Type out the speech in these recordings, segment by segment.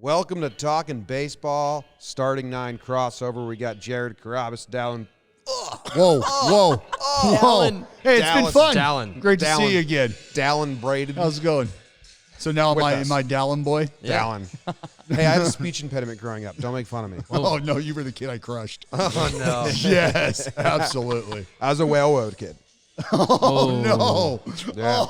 Welcome to Talkin Baseball, starting 9 crossover. We got Jared Carrabis down. Whoa. Hey, it's been fun. Great to see you again. Braden. How's it going? So now am I Dallin boy? Yeah. Dallin. Hey, I had a speech impediment growing up. Don't make fun of me. Oh, no, you were the kid I crushed. Oh, no. Yes, absolutely. I was a railroad kid. Oh, no. Yeah.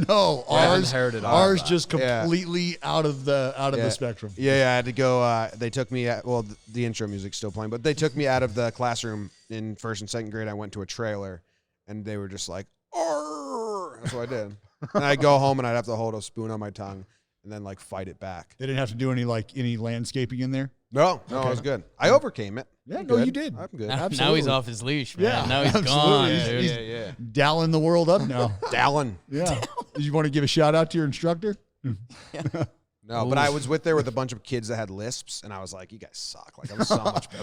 No. Ours just Yeah. completely out of the spectrum. Yeah, I had to go. They took me the intro music's still playing, but they took me out of the classroom in 1st and 2nd grade. I went to a trailer, and they were just like, "Arr!" That's what I did. And I'd go home, and I'd have to hold a spoon on my tongue and then, fight it back. They didn't have to do any landscaping in there? No, it was good. I overcame it. Yeah, I'm no, good. you did. I'm good. Now he's off his leash, man. Yeah, Now he's absolutely. gone. Dude. Yeah. Dallin the world up now. Dallin. Yeah. Did you want to give a shout out to your instructor? No, but I was there with a bunch of kids that had lisps, and I was like, "You guys suck! I'm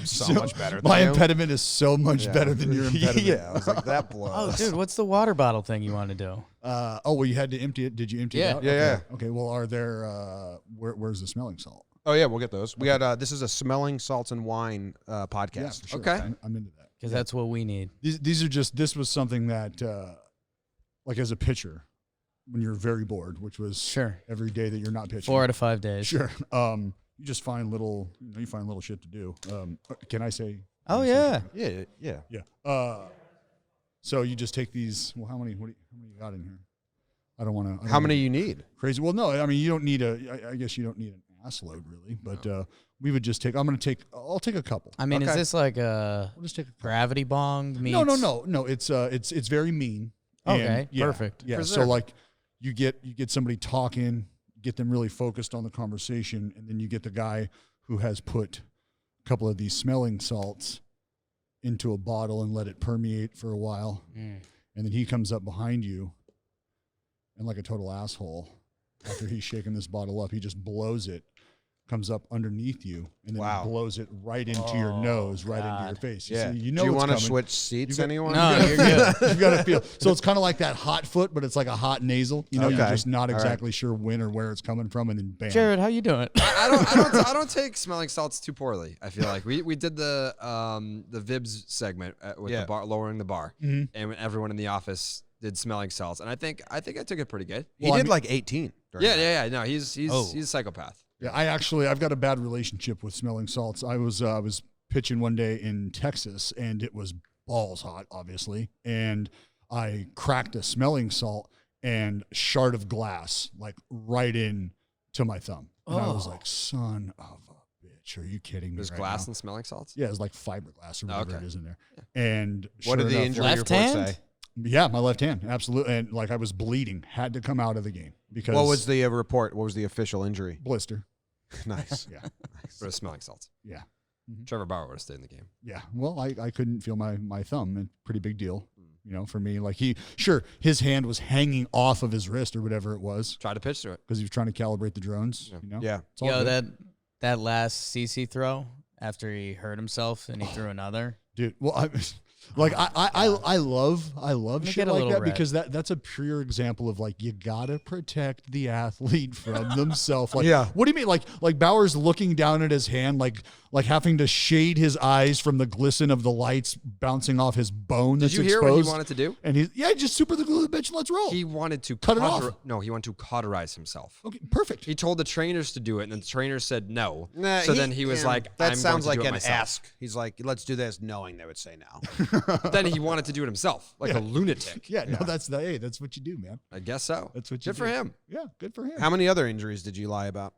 so much better than my you." impediment is so much better than your impediment. Yeah, I was like, "That blows." Oh, dude, what's the water bottle thing you want to do? Well, you had to empty it. Did you empty it out? Yeah. Okay. Well, are there? Where's the smelling salt? Oh yeah, we'll get those. We got this is a smelling salts and wine podcast. Yeah, for sure. Okay, I'm into that Because that's what we need. These are just. This was something that, as a pitcher, when you're very bored, which was every day that you're not pitching. 4 out of 5 days. Sure. You just find little shit to do. Can I say? Oh yeah. Yeah. So you just take these. Well, how many you got in here? I don't want to. How many you need? Crazy. Well, no. I mean, you don't need I guess you don't need an ass load really, but we would just take. I'll take a couple. I mean, is this like a We'll just take a couple. gravity bong? Meets... No. It's very mean. Okay, And, perfect. Yeah. So you get somebody talking, get them really focused on the conversation, and then you get the guy who has put a couple of these smelling salts into a bottle and let it permeate for a while, and then he comes up behind you, and like a total asshole, after he's shaking this bottle up, he just blows it. Comes up underneath you and then blows it right into your nose, right into your face. Yeah. You know Do you want to switch seats, anyone? No, you're good. You've got to feel. So it's kind of like that hot foot, but it's like a hot nasal. You know, Okay. you're just not exactly sure when or where it's coming from, and then bam. Jared, how you doing? I don't take smelling salts too poorly. I feel like we did the Vibs segment with the bar, lowering the bar, and when everyone in the office did smelling salts, and I think I took it pretty good. He did 18. Yeah. No, he's a psychopath. Yeah, I've got a bad relationship with smelling salts. I was pitching one day in Texas, and it was balls hot, obviously, and I cracked a smelling salt and shard of glass right in to my thumb, and I was like, "Son of a bitch, are you kidding me?" There's glass and smelling salts. Yeah, it's like fiberglass or whatever it is in there. Yeah. And what did the injury report say? Yeah, my left hand, absolutely, and I was bleeding, had to come out of the game because. What was the report? What was the official injury? Blister. Nice. Yeah. For the smelling salts. Yeah. Mm-hmm. Trevor Bauer would have stayed in the game. Yeah. Well, I couldn't feel my thumb. And pretty big deal, for me. His hand was hanging off of his wrist or whatever it was. Tried to pitch to it because he was trying to calibrate the drones. Yeah. It's all Yo, good. that last CC throw after he hurt himself and he threw another. Dude, well, I love shit like that because that's a pure example of you gotta protect the athlete from themselves. What do you mean? Like Bauer's looking down at his hand, like having to shade his eyes from the glisten of the lights bouncing off his bone. Did you hear what he wanted to do? And just super the glue the bitch and let's roll. He wanted to cut it off. No, he wanted to cauterize himself. Okay, perfect. He told the trainers to do it, and the trainers said no. Nah, then he was like, "That I'm sounds going to like do it an myself." ask." He's like, "Let's do this," knowing they would say no. Then he wanted to do it himself, like a lunatic. Yeah, no, that's what you do, man. I guess so. That's what you do. Good for him. Yeah, good for him. How many other injuries did you lie about?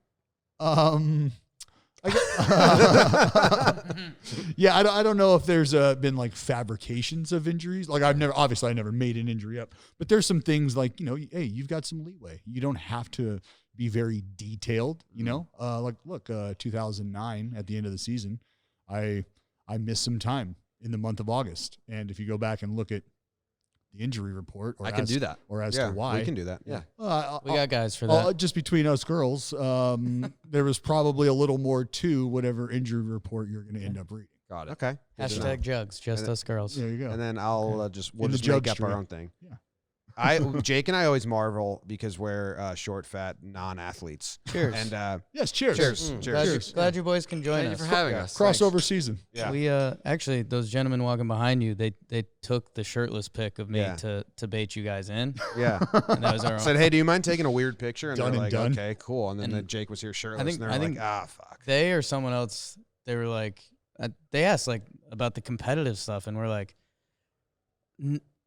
Yeah, I don't know if there's been fabrications of injuries. I never made an injury up, but there's some things hey, you've got some leeway. You don't have to be very detailed, look, 2009 at the end of the season, I missed some time in the month of August, and if you go back and look at the injury report, I can do that, or as to why we can do that. Yeah, we got guys for that. Just between us girls, there was probably a little more to whatever injury report you're going to end up reading. Got it. Okay. #jugs, just us girls. There you go. And then we'll just make up our own thing. Yeah. Jake and I always marvel because we're short, fat, non-athletes. Cheers. And Yes, cheers. Cheers. Glad you boys can join Thank us. you for having us. Crossover season. Yeah. We actually, those gentlemen walking behind you, they took the shirtless pic of me Yeah. to bait you guys in. Yeah. And that was our Said, hey, do you mind taking a weird picture? And Done they're and like, done. okay, cool. And then And Jake was here shirtless, think- and I they're think- like, fuck. they or someone else, they were like, they asked like about the competitive stuff, and we're like,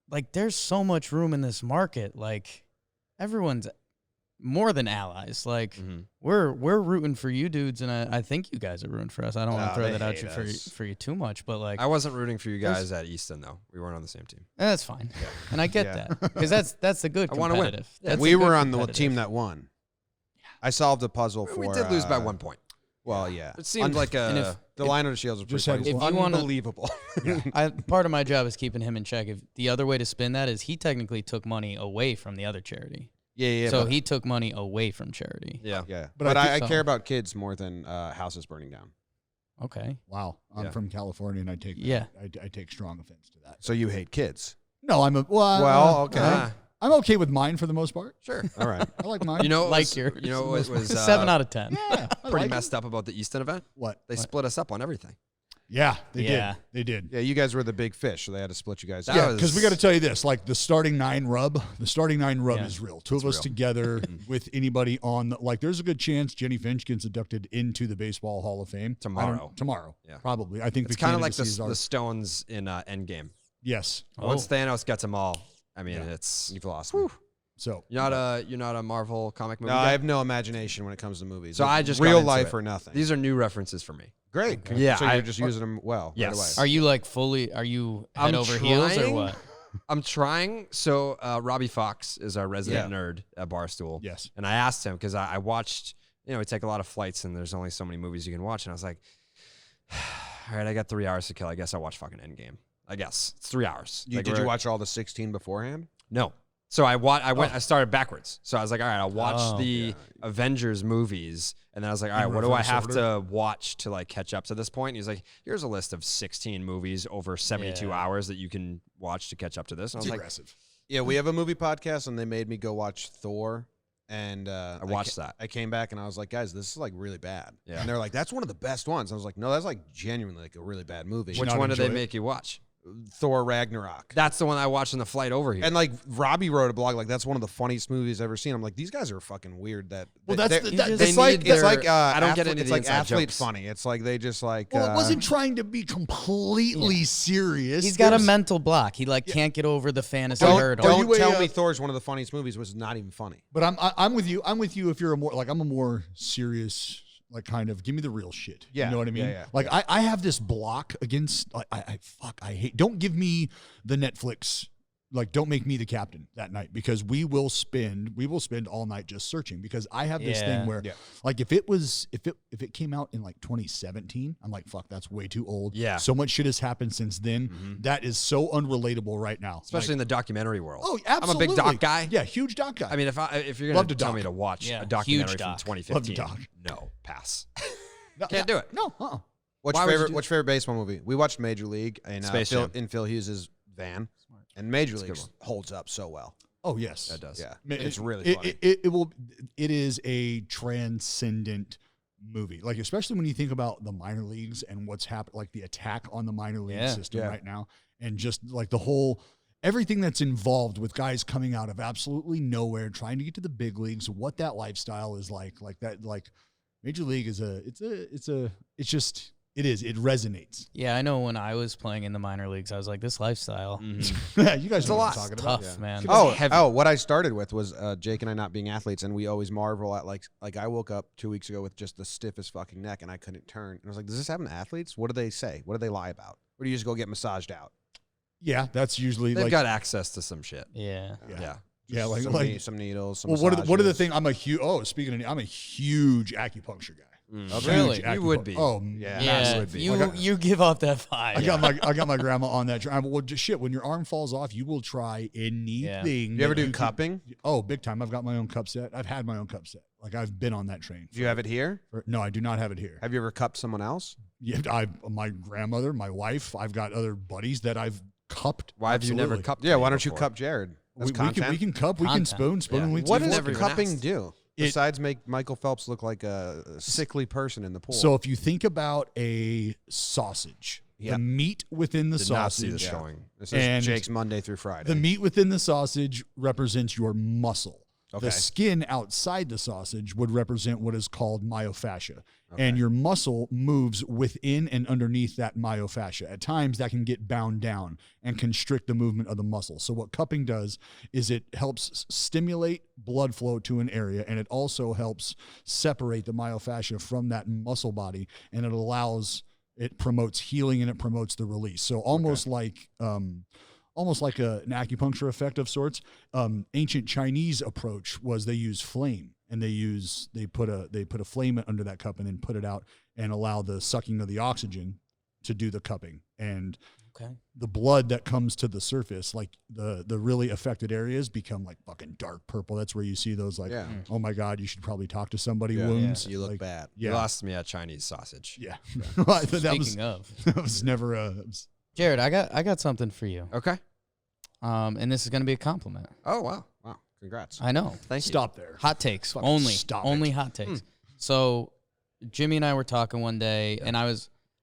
like there's so much room in this market. Like everyone's more than allies. Like we're rooting for you dudes, and I think you guys are rooting for us. I don't want No, to throw they that out hate you us. for you too much, but like I wasn't rooting for you guys at Easton though. We weren't on the same team. that's fine, and I get Yeah. that because that's the good I wanna win. competitive. Yeah. That's We the good were on the competitive. team that won. I solved the puzzle for. We did lose by 1 point. Well, yeah. It seemed like and a. The line of the shields was Just pretty had funny. If you wanna- Unbelievable. Part of my job is keeping him in check. If the other way to spin that is he technically took money away from the other charity. Yeah. So but, he took money away from charity. Yeah. yeah. But But, I I think- care about kids more than houses burning down. Okay. Wow. I'm Yeah. from California, and I take Yeah. I take strong offense to that. So you hate kids. No, I'm a Well, okay. I'm okay with mine for the most part. Sure. All right. I like mine. You know, what Like was, yours. you know what was 7 out of 10. yeah, I pretty like messed up about the Easton event? What? They split us up on everything. Yeah, they Yeah. did. They did. Yeah, you guys were the big fish, so they had to split you guys That up. Yeah, was- because we got to tell you this: like the starting nine rub Yeah. is real. Two of us real. together with anybody on. Like, there's a good chance Jenny Finch gets inducted into the Baseball Hall of Fame Tomorrow. Tomorrow, Yeah. probably. I think It's the kind of like candidacies are. the Stones in Endgame. Yes. Once Oh. Thanos gets them all, I mean, Yeah. it's You've lost me. So you're not a Marvel comic movie No, guy? I have no imagination when it comes to movies. So I just got real into life it. or nothing. These are new references for me. Great. Yeah, So you're I- just using them well. Yes. Right away. Are you like fully, are you head I'm over heels or trying. what? I'm trying. So Robbie Fox is our resident Yeah. nerd at Barstool. yes, And I asked him because I watched, we take a lot of flights and there's only so many movies you can watch. And I was like, all right, I got 3 hours to kill. I guess I'll watch fucking Endgame. I guess it's 3 hours. Like, Did you we're- watch all the 16 beforehand? No. So I started backwards. So I was like, all right, I'll watch Oh. the Avengers movies. And then I was like, all right, In what do I reverse have order? to watch to like catch up to this point? And he's like, here's a list of 16 movies over 72 Yeah. hours that you can watch to catch up to this. And I was like, aggressive. Yeah, we have a movie podcast, and they made me go watch Thor. And I watched that. I came back and I was like, guys, this is like really bad. Yeah. And they're like, that's one of the best ones. I was like, no, that's like genuinely like a really bad movie. which not one did they enjoy it? make you watch? Thor Ragnarok. That's the one I watched on the flight over here. And like Robbie wrote a blog like that's one of the funniest movies I've ever seen. I'm like, these guys are fucking weird. That Well, they- that's they're- the- that- it's they like need it's their- like I don't get into it's the like inside athlete jokes. funny. It's like they just like Well, it wasn't trying to be completely serious. He's got a There's- mental block. He like can't get over the fantasy Don't, hurdle. don't you a, tell me Thor's one of the funniest movies was not even funny. But I'm with you. I'm with you. If you're a more like I'm a more serious, like kind of give me the real shit. Yeah, You know what I mean? yeah. Like I have this block against. I hate. Don't give me the Netflix. Like don't make me the captain that night because we will spend all night just searching because I have this Yeah. thing where Yeah. like if it came out in like 2017, I'm like fuck that's way too old. Yeah. So much shit has happened since then. That is so unrelatable right now. especially in the documentary world. Oh, I'm a absolutely. big doc guy. Yeah, huge doc guy. I mean, if you're Love gonna to tell doc. me to watch Yeah, a documentary huge from doc. 2015, Love to doc. no, pass. No, Can't do it. No. What's Why your would you favorite? do- What's your favorite baseball movie? We watched Major League in Space Jam. Phil Hughes' van, and Major That's a League good one. holds up so well. Oh yes, That does. Yeah, Ma- it's really it, funny. It is a transcendent movie. Like especially when you think about the minor leagues and what's happened, like the attack on the minor league Yeah. system Yeah. right now, and just like the whole everything that's involved with guys coming out of absolutely nowhere, trying to get to the big leagues, what that lifestyle is like that, like Major League is it resonates. Yeah, I know when I was playing in the minor leagues, I was like, this lifestyle Yeah, you guys know a what lot. I'm talking is about. tough, man. Oh, what I started with was Jake and I not being athletes, and we always marvel at like I woke up 2 weeks ago with just the stiffest fucking neck, and I couldn't turn. And I was like, does this happen to athletes? What do they say? What do they lie about? Or do you just go get massaged out? Yeah, that's usually They've like got access to some shit. Yeah. yeah. Yeah. Yeah, some needles. Some Well, what are the massages. thing? I'm a huge. Oh, speaking of, I'm a huge acupuncture guy. Okay. Really? Huge You would be. Oh, Yeah. Yeah, would be. you give off that vibe. I got my grandma on that train. Well, just shit. When your arm falls off, you will try anything. You ever that do can- cupping? Oh, big time. I've got my own cup set. I've had my own cup set. Like I've been on that train. Do you have it here? No, I do not have it here. Have you ever cupped someone else? Yeah, my grandmother, my wife. I've got other buddies that I've cupped. Why have you never Absolutely. cupped? Yeah. me Why don't you before? cup Jared? That's we can content? cup, we can spoon Yeah. and we What can does never even cupping asked. do It- besides make Michael Phelps look like a sickly person in the pool? So if you think about a sausage, Yeah. the meat within the Did not see the sausage, showing. this and is Jake's Monday through Friday. the meat within the sausage represents your muscle. Okay. The skin outside the sausage would represent what is called myofascia. Okay. And your muscle moves within and underneath that myofascia. At times, that can get bound down and constrict the movement of the muscle. So, what cupping does is it helps stimulate blood flow to an area, and it also helps separate the myofascia from that muscle body, and it promotes healing and it promotes the release. So, almost like an acupuncture effect of sorts. Ancient Chinese approach was they use flame, and they put a flame under that cup and then put it out and allow the sucking of the oxygen to do the cupping. And the blood that comes to the surface, like the really affected areas, become like fucking dark purple. That's where you see those like, oh my God, you should probably talk to somebody wounds. You look like, bad. Yeah. You lost me at Chinese sausage. Yeah. Speaking of, that was never Jared, I got something for you. Okay. And this is gonna be a compliment. Oh, wow. Wow. Congrats. I know. Thank you. stop there. Hot takes Fucking only. stop Only it. hot takes. So Jimmy and I were talking one day, and I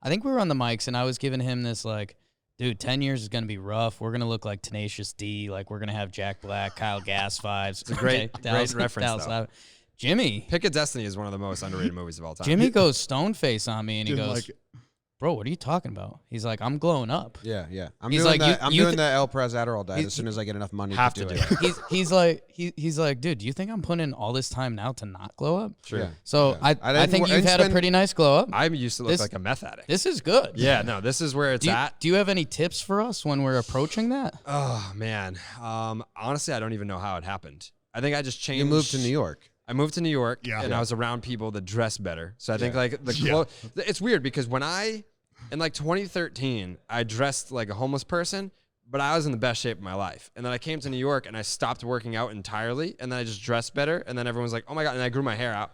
think we were on the mics, and I was giving him this like, dude, 10 years is gonna be rough. We're gonna look like Tenacious D. Like we're gonna have Jack Black, Kyle Gass vibes. It's a great reference, though. Jimmy. Pick of Destiny is one of the most underrated movies of all time. Jimmy goes stone face on me, and he Didn't goes, like it. "Bro, what are you talking about?" He's like, "I'm glowing up." Yeah, yeah. I'm He's doing like, the you the El Pres Adderall diet He- as soon as I get enough money have to to do do it. He's like, dude, do you think I'm putting in all this time now to not glow up? Sure. Yeah. So I I didn't think wor- I you've didn't had a spend- pretty nice glow up. I used to look This- like a meth addict. This is good. Yeah, no, this is where it's at. Do you have any tips for us when we're approaching that? Oh, man. Honestly, I don't even know how it happened. I think I just changed. You moved to New York. I moved to New York, Yeah. and Yeah. I was around people that dress better. So I think Yeah. like it's weird because in like 2013, I dressed like a homeless person, but I was in the best shape of my life. And then I came to New York and I stopped working out entirely, and then I just dressed better. And then everyone's like, "Oh my God!" And I grew my hair out.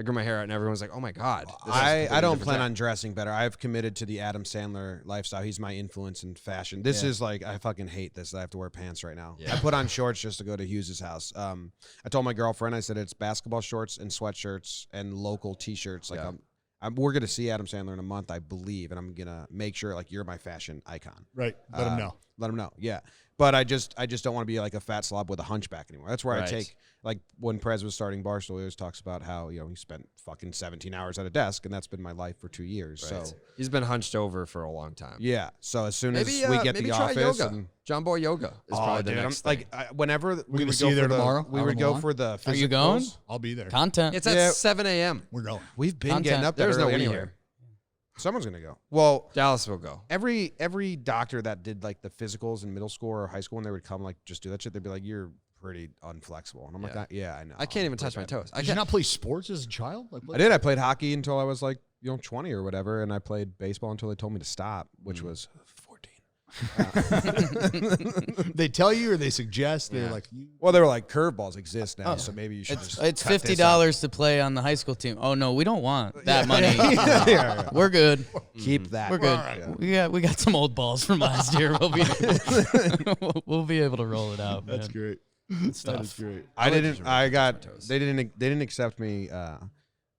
And everyone's like, "Oh my God." this is a I completely don't different plan type." on dressing better. I've committed to the Adam Sandler lifestyle. He's my influence in fashion. This is like, I fucking hate this. I have to wear pants right now. Yeah. I put on shorts just to go to Hughes's house. I told my girlfriend, I said it's basketball shorts and sweatshirts and local T-shirts. Like Yeah. we're gonna see Adam Sandler in a month, I believe, and I'm gonna make sure like you're my fashion icon. Right. Let him know. Let him know. Yeah. But I just don't want to be like a fat slob with a hunchback anymore. That's where I Right. take, like when Prez was starting Barstool, he always talks about how, he spent fucking 17 hours at a desk, and that's been my life for 2 years. Right. So He's been hunched over for a long time. yeah. So as soon Maybe as we get maybe the try office, yoga. and JOMBOY yoga is probably the dude, next I'm, thing. whenever we gonna would see go you there for tomorrow? we Out would on go the for the Are you going? physicals. I'll be there. Content. It's at Yeah. 7 a.m. We're going. We've been Content. getting up that There's no early anywhere. anyway. Someone's gonna go. Well, Dallas will go. every doctor that did like the physicals in middle school or high school, when they would come like just do that shit, they'd be like, "You're pretty unflexible," and I'm Yeah. like, "Yeah, I know." I can't even I'm touch my pretty bad." toes. I Did you can't. not play sports as a child? Like, what? I did. I played hockey until I was like 20 or whatever, and I played baseball until they told me to stop, which was 14. They tell you or they suggest? They're Yeah. like, Well, they were like curvepless exist now, so maybe you should It's just it's cut this $50 to play on the high school team. Oh no, we don't want that money. Yeah. We're good. out. Keep that. We're good. Yeah. We got some old balls from last year. We'll be able to roll it out. that's man. great. Good That stuff. is great. I like didn't. these I red got. toes. They didn't accept me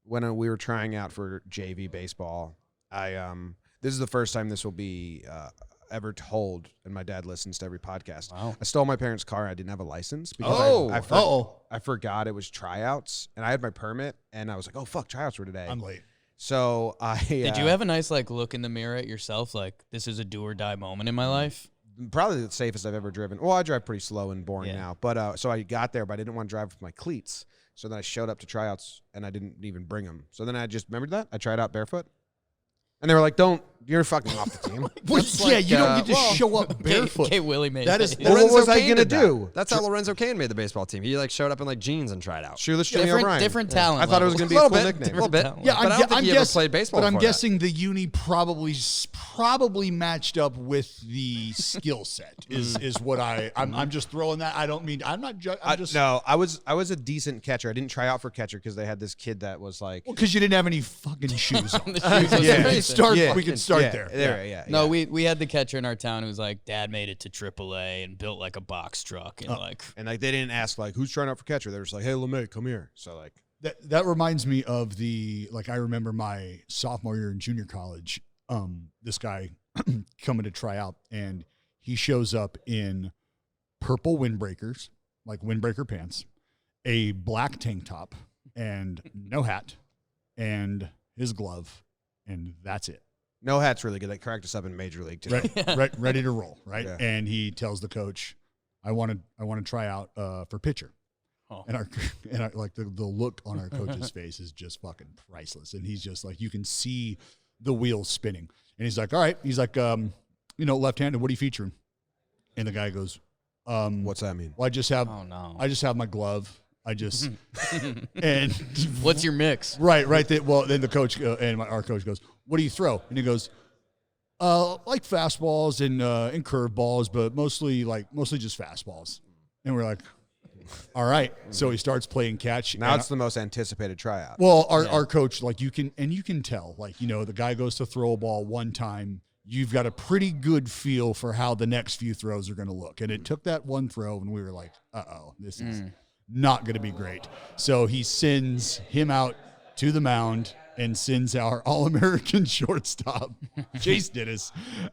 when we were trying out for JV baseball. This is the first time this will be ever told, and my dad listens to every podcast. Wow. I stole my parents' car. I didn't have a license because Oh. I forgot it was tryouts, and I had my permit, and I was like, "Oh fuck, tryouts were today." I'm late. So I Did you have a nice like look in the mirror at yourself, like this is a do or die moment in my life? probably the safest I've ever driven. Well, I drive pretty slow and boring Yeah. now, but so I got there, but I didn't want to drive with my cleats. So then I showed up to tryouts, and I didn't even bring them. So then I just remembered that I tried out barefoot, and they were like, "Don't, you're fucking off the team." Well, That's yeah, like, you don't get to well, show up barefoot. Okay, Willie made That is- it. Well, what was I Kane gonna did that. do? That's how Lorenzo Kane made the baseball team. He like showed up in like jeans and tried out. Shoeless Jimmy O'Brien. different talent. I thought it was levels. gonna be a cool bit, nickname. A little bit. talent. Yeah, but I don't think he ever played baseball But I'm before that. guessing the uni probably probably matched up with the skill set is what I'm just throwing that. I don't mean I'm not I'm just no, I was a decent catcher. I didn't try out for catcher because they had this kid that was like because you didn't have any fucking shoes on. The shoes was amazing. We can start there. Yeah. No, we had the catcher in our town who was like, Dad made it to AAA and built like a box truck and like they didn't ask like who's trying out for catcher. They were just like, hey, LeMay, come here. So like that reminds me of I remember my sophomore year in junior college. This guy coming to try out, and he shows up in purple windbreakers, like windbreaker pants, a black tank top, and no hat, and his glove, and that's it. No hat's really good. They cracked us up in Major League too. Right, ready to roll, right? Yeah. And he tells the coach, I want to try out for pitcher. Oh. And like the look on our coach's face is just fucking priceless. And he's just like, you can see the wheels spinning. And he's like, all right. He's like, left-handed, what are you featuring? And the guy goes, what's that mean? Well, I just have my glove. And what's your mix? Right. Then the coach our coach goes, what do you throw? And he goes, like fastballs and curveballs, but mostly just fastballs. And we're like, all right. So he starts playing catch. Now it's the most anticipated tryout. Well, our coach, like you can tell, like, the guy goes to throw a ball one time. You've got a pretty good feel for how the next few throws are going to look. And it took that one throw and we were like, this is not going to be great. So he sends him out to the mound and sends our All-American shortstop, Jace Dennis,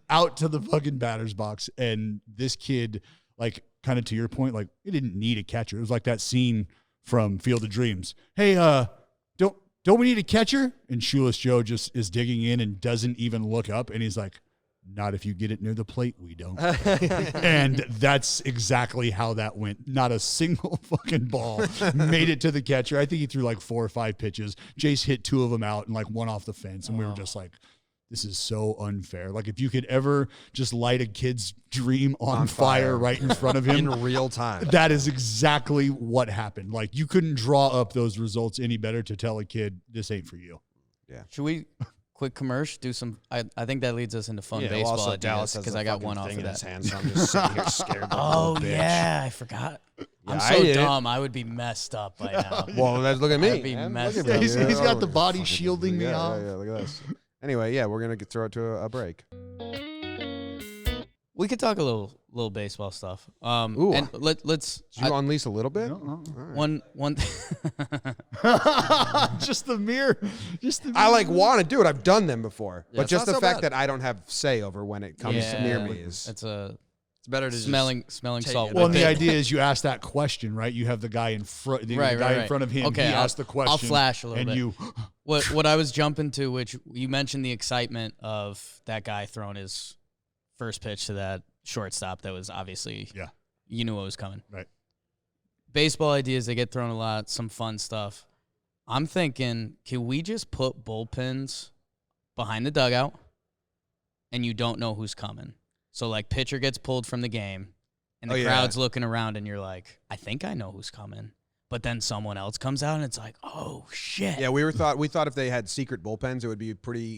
out to the fucking batter's box. And this kid, like, kind of to your point, like, it didn't need a catcher. It was like that scene from Field of Dreams. Hey, don't we need a catcher? And Shoeless Joe just is digging in and doesn't even look up. And he's like, not if you get it near the plate, we don't. And that's exactly how that went. Not a single fucking ball made it to the catcher. I think he threw like 4 or 5 pitches. Jace hit 2 of them out and like 1 off the fence. And we were just like, this is so unfair. Like, if you could ever just light a kid's dream on fire right in front of him. In real time. That is exactly what happened. Like, you couldn't draw up those results any better to tell a kid, this ain't for you. Yeah. Should we, quick commercial, do some, I think that leads us into fun baseball ideas, because I got one off of that. Hand, so I'm just sitting here scared. Oh, yeah, I forgot. I'm so dumb. I would be messed up by now. Well, look at me. I'd be messed up. He's got the body shielding me off. Yeah, look at this. Anyway, yeah, we're going to throw it to a break. We could talk a little baseball stuff. Ooh. And let's. Did you unleash a little bit? No. One. Just the mirror. I want to do it. I've done them before, Yeah, but just it's not the so fact bad. that I don't have say over when it comes near me is. It's better to smelling take salt. it. Well, and the idea is you ask that question, right? You have the guy in front, the guy in front of him. Okay, he asks the question. I'll flash a little and bit. You, what I was jumping to, which you mentioned the excitement of that guy throwing his first pitch to that shortstop. That was obviously, you knew what was coming. Right. Baseball ideas, they get thrown a lot. Some fun stuff. I'm thinking, can we just put bullpens behind the dugout, and you don't know who's coming? So, like, pitcher gets pulled from the game, and the crowd's looking around, and you're like, I think I know who's coming. But then someone else comes out, and it's like, oh, shit. Yeah, we thought if they had secret bullpens, it would be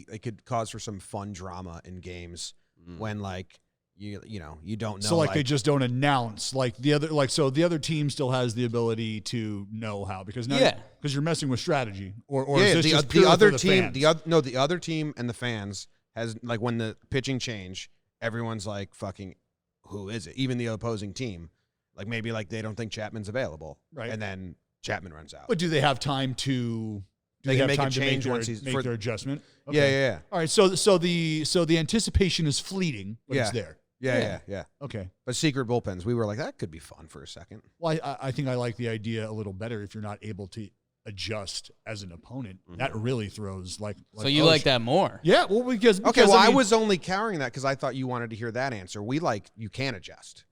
it could cause for some fun drama in games when, like, you don't know. so, like, they just don't announce. Like, the other team still has the ability to know how, because because you're messing with strategy. Or is this just the other for team, fans? the other team and the fans has, like, when the pitching change, everyone's like, fucking, who is it? Even the opposing team. Like, maybe, like, they don't think Chapman's available. Right. And then Chapman runs out. But do they have time to They can have make time a to change make once their, he's make their adjustment? Yeah. All right, so the anticipation is fleeting, but it's there. Yeah. Okay. But secret bullpens, we were like, that could be fun for a second. Well, I think I like the idea a little better if you're not able to adjust as an opponent. That really throws like So you like that more? Yeah, well, because Okay, well, I I was only carrying that because I thought you wanted to hear that answer. You can adjust.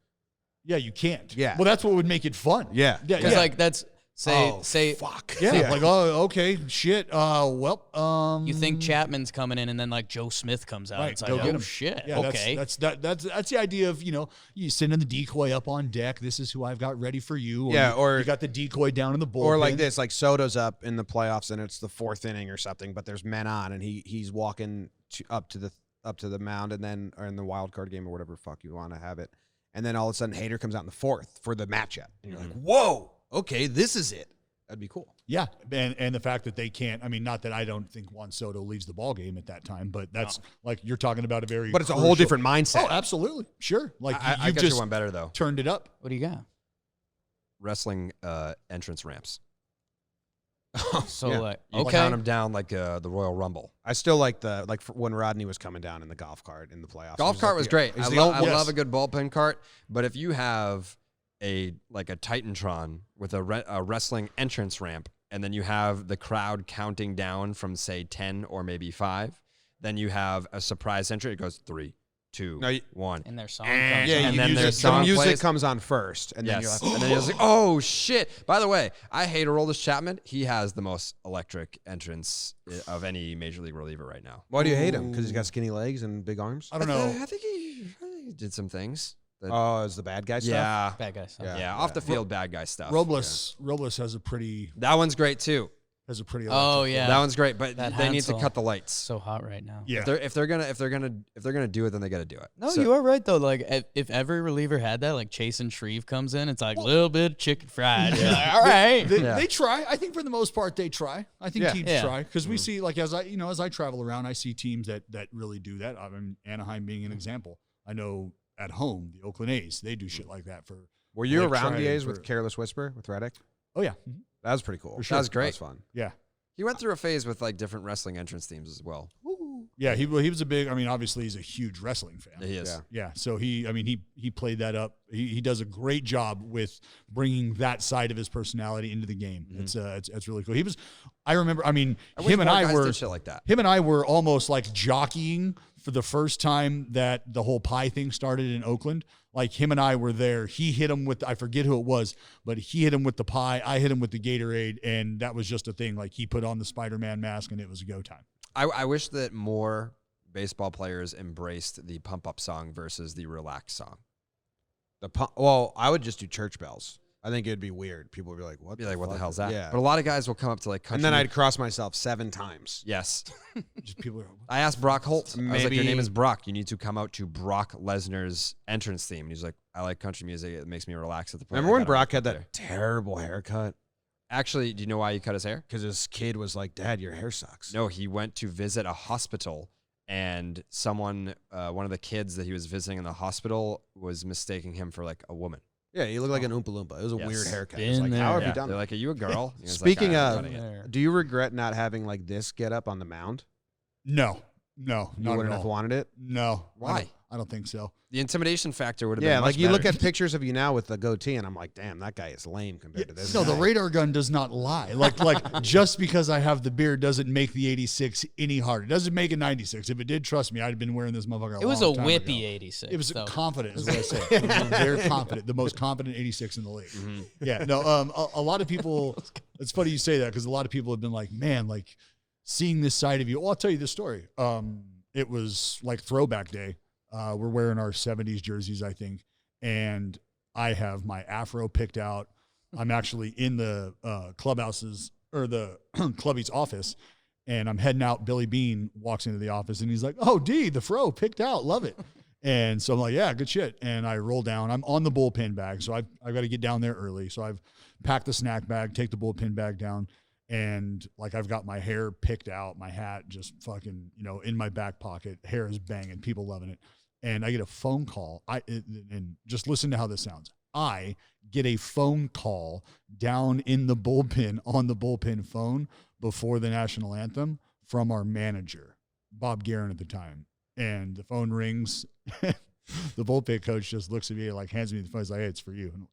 Yeah, you can't. Yeah. Well, that's what would make it fun. Yeah. Because like that's say fuck. Yeah, like, oh, okay, shit. you think Chapman's coming in, and then like Joe Smith comes out. Right, It's like, go get oh him. shit. Yeah, Okay. That's the idea of, you sending the decoy up on deck. This is who I've got ready for you. Or you got the decoy down in the bullpen. Or like this, like Soto's up in the playoffs and it's the 4th inning or something, but there's men on and he's walking up to the up to the mound, and then or in the wild card game or whatever fuck you want to have it. And then all of a sudden, Hader comes out in the 4th for the matchup, and you're like, whoa, okay, this is it. That'd be cool. Yeah, and the fact that they can't. I mean, not that I don't think Juan Soto leaves the ball game at that time, but that's like you're talking about a very. But it's a whole different mindset. Oh, absolutely, sure. Like I you've got just you one better though. turned it up. What do you got? Wrestling entrance ramps. So Yeah. like, You okay, count them down like the Royal Rumble. I still like when Rodney was coming down in the golf cart in the playoffs. Golf He cart like was the- great. he's I the love only- Yes. a good bullpen cart, but if you have a Titantron with a wrestling entrance ramp, and then you have the crowd counting down from say 10 or maybe 5, then you have a surprise entry. It goes 3, 2, No, 1. and their song Yeah, comes you on. And then use their it, song the music plays. comes on first, and then you're Yes. like, And then you're like, oh shit. By the way, I hate Aroldis Chapman. He has the most electric entrance of any major league reliever right now. why do you hate him? Because he's got skinny legs and big arms? I don't know. I think he did some things. Oh, is the bad guy stuff? Yeah. Bad guy song. Yeah. Off the field bad guy stuff. Robles has a pretty That one's great too. Oh electric- yeah, That one's great, but That they need to Hansel. cut the lights. so hot right now. Yeah. If they're gonna do it, then they gotta do it. No, So- you are right though. Like if every reliever had that, like Chase and Shreve comes in, it's like a little bit of chicken fried. You're like, all right. They try. I think for the most part they try. I think Yeah. teams Yeah. try because we see like as I travel around, I see teams that really do that. I mean, Anaheim being an example. I know at home the Oakland A's they do shit like that for. Were you Like around the trying A's for- with Careless Whisper with Reddick? Oh yeah, That was pretty cool. For sure. That was great. That was fun. yeah. He went through a phase with like different wrestling entrance themes as well. Yeah, he was a big. I mean, obviously he's a huge wrestling fan. He is. Yeah. Yeah, so he played that up. He does a great job with bringing that side of his personality into the game. It's really cool. I remember. I mean, wish him and more I guys were did shit like that. Him and I were almost like jockeying for the first time that the whole pie thing started in Oakland. Like him and I were there. He hit him with, I forget who it was, but he hit him with the pie. I hit him with the Gatorade, and that was just a thing. Like he put on the Spider-Man mask, and it was a go time. I wish that more baseball players embraced the pump up song versus the relax song. Well, I would just do church bells. I think it'd be weird. People would be like, "What? Be like, what the fuck?" hell's that? Yeah. But a lot of guys will come up to like country. And then I'd cross myself 7 times. Yes. Just people are. I asked Brock Holt. I was like, your name Maybe- is Brock. You need to come out to Brock Lesnar's entrance theme. And he's like, I like country music. It makes me relax at the point. Remember I when gotta Brock look had up that there." terrible haircut? Actually, do you know why he cut his hair? Because his kid was like, "Dad, your hair sucks." No, he went to visit a hospital, and someone, one of the kids that he was visiting in the hospital, was mistaking him for like a woman. Yeah, he looked like an Oompa Loompa. It was a Yes. weird haircut. Been It was like, there. how have Yeah, you done they're that? like, are you a girl? He was like, Speaking "I'm of, cutting it." do you regret not having like this get up on the mound? No, You not wouldn't at have all. wanted it? No, Why? I don't think so. The intimidation factor would have been Yeah, much like you look better. at pictures of you now with the goatee, and I'm like, damn, that guy is lame compared to this. No, the guy. radar gun does not lie. Like just because I have the beard doesn't make the 86 any harder. It doesn't make it 96. If it did, trust me, I'd have been wearing this motherfucker. It was a long time whippy ago. 86. It was though. confident, is what I say. It was very confident, the most confident 86 in the league. Yeah, no, a lot of people. It's funny you say that because a lot of people have been like, man, like seeing this side of you. Well, I'll tell you this story. It was like throwback day. We're wearing our 70s jerseys, I think, and I have my afro picked out. I'm actually in the clubhouses or the clubby's office, and I'm heading out. Billy Bean walks into the office, and he's like, "Oh, D, the fro picked out, love it." And so I'm like, "Yeah, good shit." And I roll down. I'm on the bullpen bag, so I've got to get down there early. So I've packed the snack bag, take the bullpen bag down. And like I've got my hair picked out, my hat just fucking, in my back pocket. Hair is banging, people loving it. And I get a phone call. And just listen to how this sounds. I get a phone call down in the bullpen on the bullpen phone before the national anthem from our manager, Bob Guerin at the time. And the phone rings. The bullpen coach just looks at me, like hands me the phone. He's like, "Hey, it's for you." And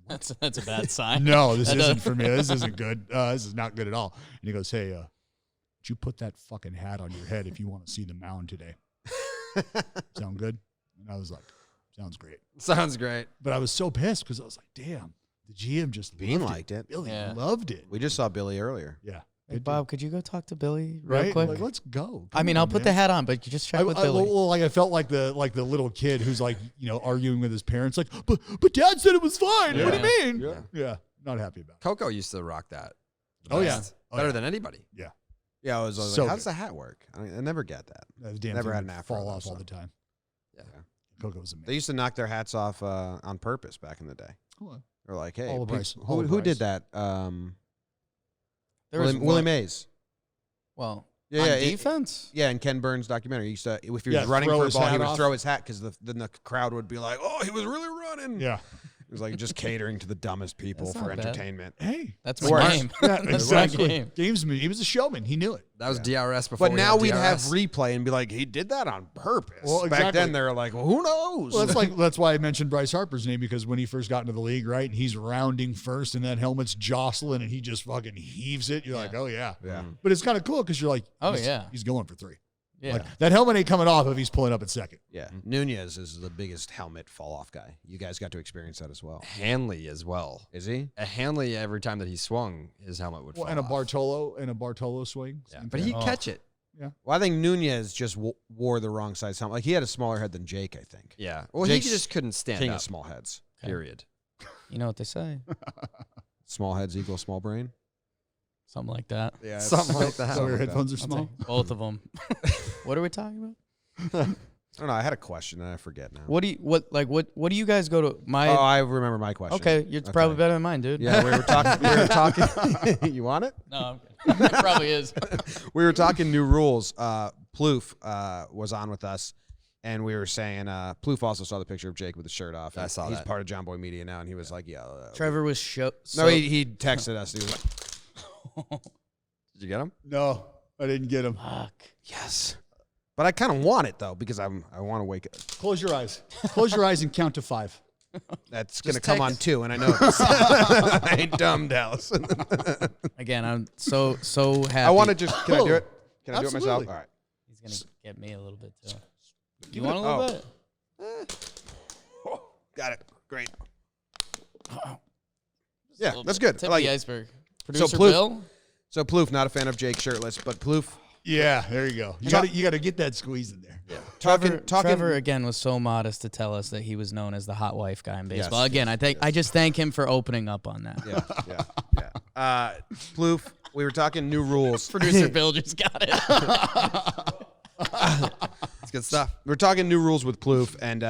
That's a bad sign. no, this isn't for me. This isn't good. This is not good at all. And he goes, "Hey, would you put that fucking hat on your head if you want to see the mound today?" Sound good? And I was like, "Sounds great." Sounds great. But I was so pissed because I was like, "Damn, the GM just Bean loved liked it. Billy Yeah. loved it." We just saw Billy earlier. Yeah. Hey, Good Bob, could you go talk to Billy real right? quick? Like, let's go. I Come mean, on, I'll put man. the hat on, but you just check with Billy. Well, like I felt like the little kid who's like, arguing with his parents, like, but Dad said it was fine. What do you mean? Yeah. Yeah. Not happy about it. Coco used to rock that. Oh, yeah. Best. Oh, Better yeah. than anybody. Yeah. Yeah, I was So like, how does good. the hat work? I never get that. That damn Never thing had an would afro, fall though, off all so. the time. Yeah. Coco was amazing. They used to knock their hats off on purpose back in the day. Cool. They're like, hey, All the Bryce. All who the did Bryce. that? There was Willie one- Mays. Well, Yeah, on yeah, defense. Yeah, in Ken Burns' documentary, he used to, if he was Yeah, running throw for a his ball, he hat would off. throw his hat because then the crowd would be like, oh, he was really running. Yeah. It was like just catering to the dumbest people That's for not bad. entertainment. Hey. That's Or- my game. Yeah, That's exactly. my game. Gamesman. He was a showman. He knew it. That was DRS before. But now we we'd had have DRS. replay and be like, he did that on purpose. Well, Back exactly. then, they were like, well, who knows? Well, that's why I mentioned Bryce Harper's name, because when he first got into the league, right, and he's rounding first, and that helmet's jostling, and he just fucking heaves it. You're like, oh yeah. yeah. But it's kind of cool because you're like, Oh, he's- yeah. he's going for 3. Yeah. Like that helmet ain't coming off if he's pulling up at second. Yeah. Nunez is the biggest helmet fall off guy. You guys got to experience that as well. Hanley as well. Is he? A Hanley, every time that he swung, his helmet would Well, fall and a off. Bartolo swing. Yeah. Same But thing. he'd catch it. Well, I think Nunez just wore the wrong size helmet. Like, he had a smaller head than Jake, I think. Yeah. Well, Jake's he just couldn't stand King up. of small heads. Period. You know what they say? Small heads equal small brain. Something like that. Yeah. Something like that. So your like that. headphones are I'll small. take both of them. What are we talking about? I don't know. I had a question and I forget now. What do you guys go to? My Oh, I remember my question. okay, it's probably better than mine, dude. Yeah, we were talking. You want it? No, I'm kidding. It probably is. We were talking new rules. Plouffe was on with us, and we were saying Plouffe also saw the picture of Jake with the shirt off. I saw He's that. part of JOMBOY Media now, and he was like, "Yeah." Trevor was No, he texted us. He was like, Did you get him? No, I didn't get him. Fuck. "Yes," but I kind of want it though because I want to wake up. Close your eyes. Close your eyes and count to 5. That's gonna Just come take on it. 2, and I know this. I ain't dumb, Dallas. Again, I'm so happy. I want to just. Can I do it? Can I do it myself? Absolutely. All right. He's gonna get me a little bit too. Give You it want a little bit? Got it. Great. Just a Yeah, little that's bit. good. Tip I like the it. iceberg. Producer Plouffe- Bill. So Plouffe, not a fan of Jake shirtless, but Plouffe. Yeah, there you go. You got to get that squeeze in there. Yeah. Trevor Talking. again was so modest to tell us that he was known as the hot wife guy in baseball. Yes, Again, I just thank him for opening up on that. Yeah. Plouffe, we were talking new rules. Producer Bill just got it. It's good stuff. We're talking new rules with Plouffe, and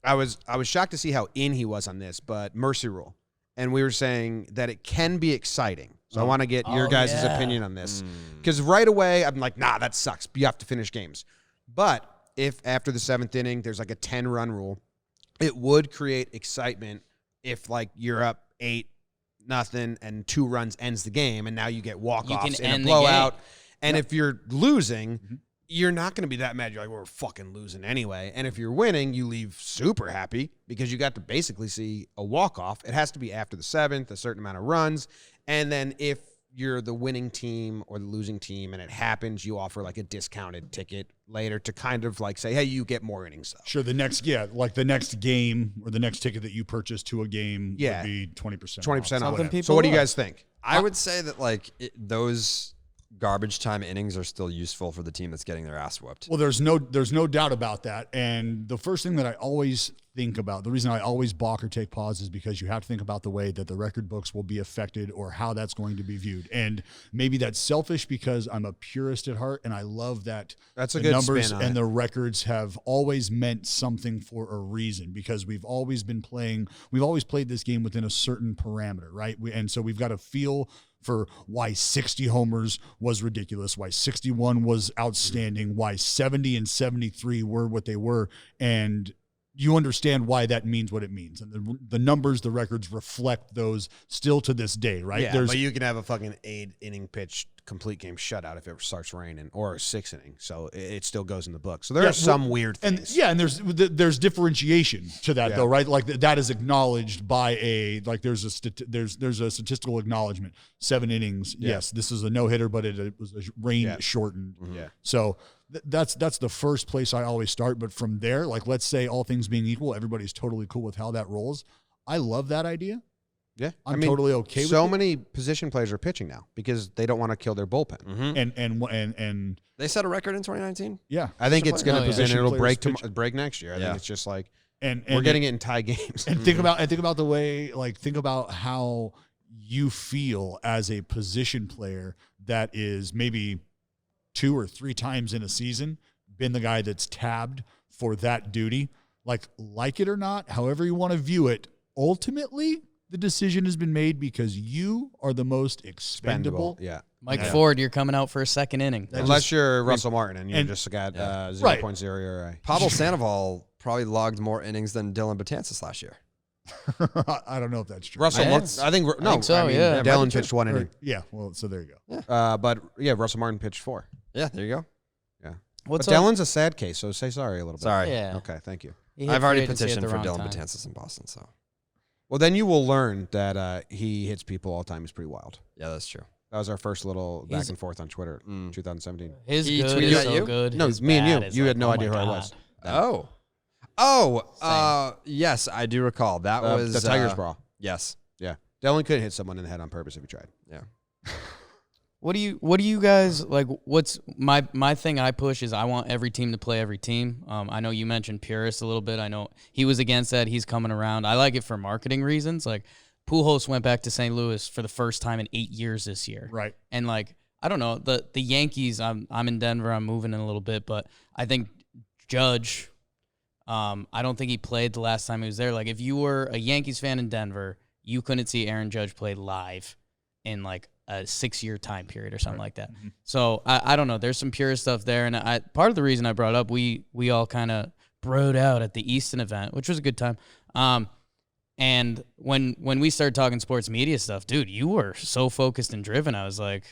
I was shocked to see how in he was on this, but mercy rule. And we were saying that it can be exciting. So I want to get your guys' yeah. opinion on this. Because right away, I'm like, nah, that sucks. You have to finish games. But if after the 7th inning, there's like a 10-run rule, it would create excitement if like you're up 8-0 and 2 runs ends the game, and now you get walk-offs can in a end the blowout. game. And if you're losing, you're not going to be that mad. You're like, we're fucking losing anyway. And if you're winning, you leave super happy because you got to basically see a walk-off. It has to be after the 7th, a certain amount of runs. And then if you're the winning team or the losing team and it happens, you offer like a discounted ticket later to kind of like say, hey, you get more innings though. Sure, the next game or the next ticket that you purchase to a game Yeah. would be 20%. 20% off. Something people So what do you love. guys think? I would say that like those garbage time innings are still useful for the team that's getting their ass whooped. Well, there's no doubt about that. And the first thing that I always think about, the reason I always balk or take pause is because you have to think about the way that the record books will be affected or how that's going to be viewed. And maybe that's selfish because I'm a purist at heart and I love that That's a the good numbers spin on and it. the records have always meant something for a reason because we've always played this game within a certain parameter, right? And so we've got to feel for why 60 homers was ridiculous, why 61 was outstanding, why 70 and 73 were what they were. And you understand why that means what it means. And the numbers, the records reflect those still to this day, right? Yeah, but you can have a fucking 8-inning pitch complete game shutout if it starts raining, or a 6-inning. So it still goes in the book. So there are some weird things. And there's differentiation to that though, right? Like that is acknowledged by there's a statistical acknowledgement. 7 innings, yes, this is a no-hitter, but it was a rain shortened. Yeah. So that's the first place I always start. But from there, like let's say all things being equal, everybody's totally cool with how that rolls. I love that idea. Yeah, I'm totally okay with it. So many position players are pitching now because they don't want to kill their bullpen. And They set a record in 2019. yeah, I think it's going to players. position. It'll Players break pitch. break next year. I think it's just like and we're getting it in tie games. And think about the way, like, think about how you feel as a position player that is maybe 2 or 3 times in a season been the guy that's tabbed for that duty. Like it or not, however you want to view it, ultimately the decision has been made because you are the most expendable. Yeah. Mike Ford, you're coming out for a second inning. Unless you're Russell Martin and you just got 0.0 ERA. Pablo Sandoval probably logged more innings than Dylan Betances last year. I don't know if that's true. Russell Martin, I think so, I mean, yeah. Dylan pitched 1 inning. Yeah, well, so there you go. But Russell Martin pitched 4. Yeah, there you go. Yeah. What's but up? Dylan's a sad case, so say sorry a little bit. Sorry. Yeah. Okay, thank you. He hit I've already free agency at petitioned the for wrong Dylan time. Betances in Boston, so. Well, then you will learn that he hits people all the time. He's pretty wild. Yeah, that's true. That was our first little back He's- and forth on Twitter, 2017. His He good tweeted is at so you? good. No, his me and bad you. is You like, had no oh idea my who I God. was. Yes, I do recall. That was the Tigers brawl. Yes. Yeah. Dylan could hit someone in the head on purpose if he tried. Yeah. What do you guys like? What's my thing? I push is I want every team to play every team. I know you mentioned Purist a little bit. I know he was against that. He's coming around. I like it for marketing reasons. Like Pujols went back to St. Louis for the first time in 8 years this year. Right. And like I don't know the Yankees. I'm in Denver. I'm moving in a little bit, but I think Judge. I don't think he played the last time he was there. Like if you were a Yankees fan in Denver, you couldn't see Aaron Judge play live in like a 6-year time period or something like that. Mm-hmm. So I don't know. There's some pure stuff there, and part of the reason I brought it up, we all kind of broed out at the Easton event, which was a good time. And when we started talking sports media stuff, dude, you were so focused and driven. I was like,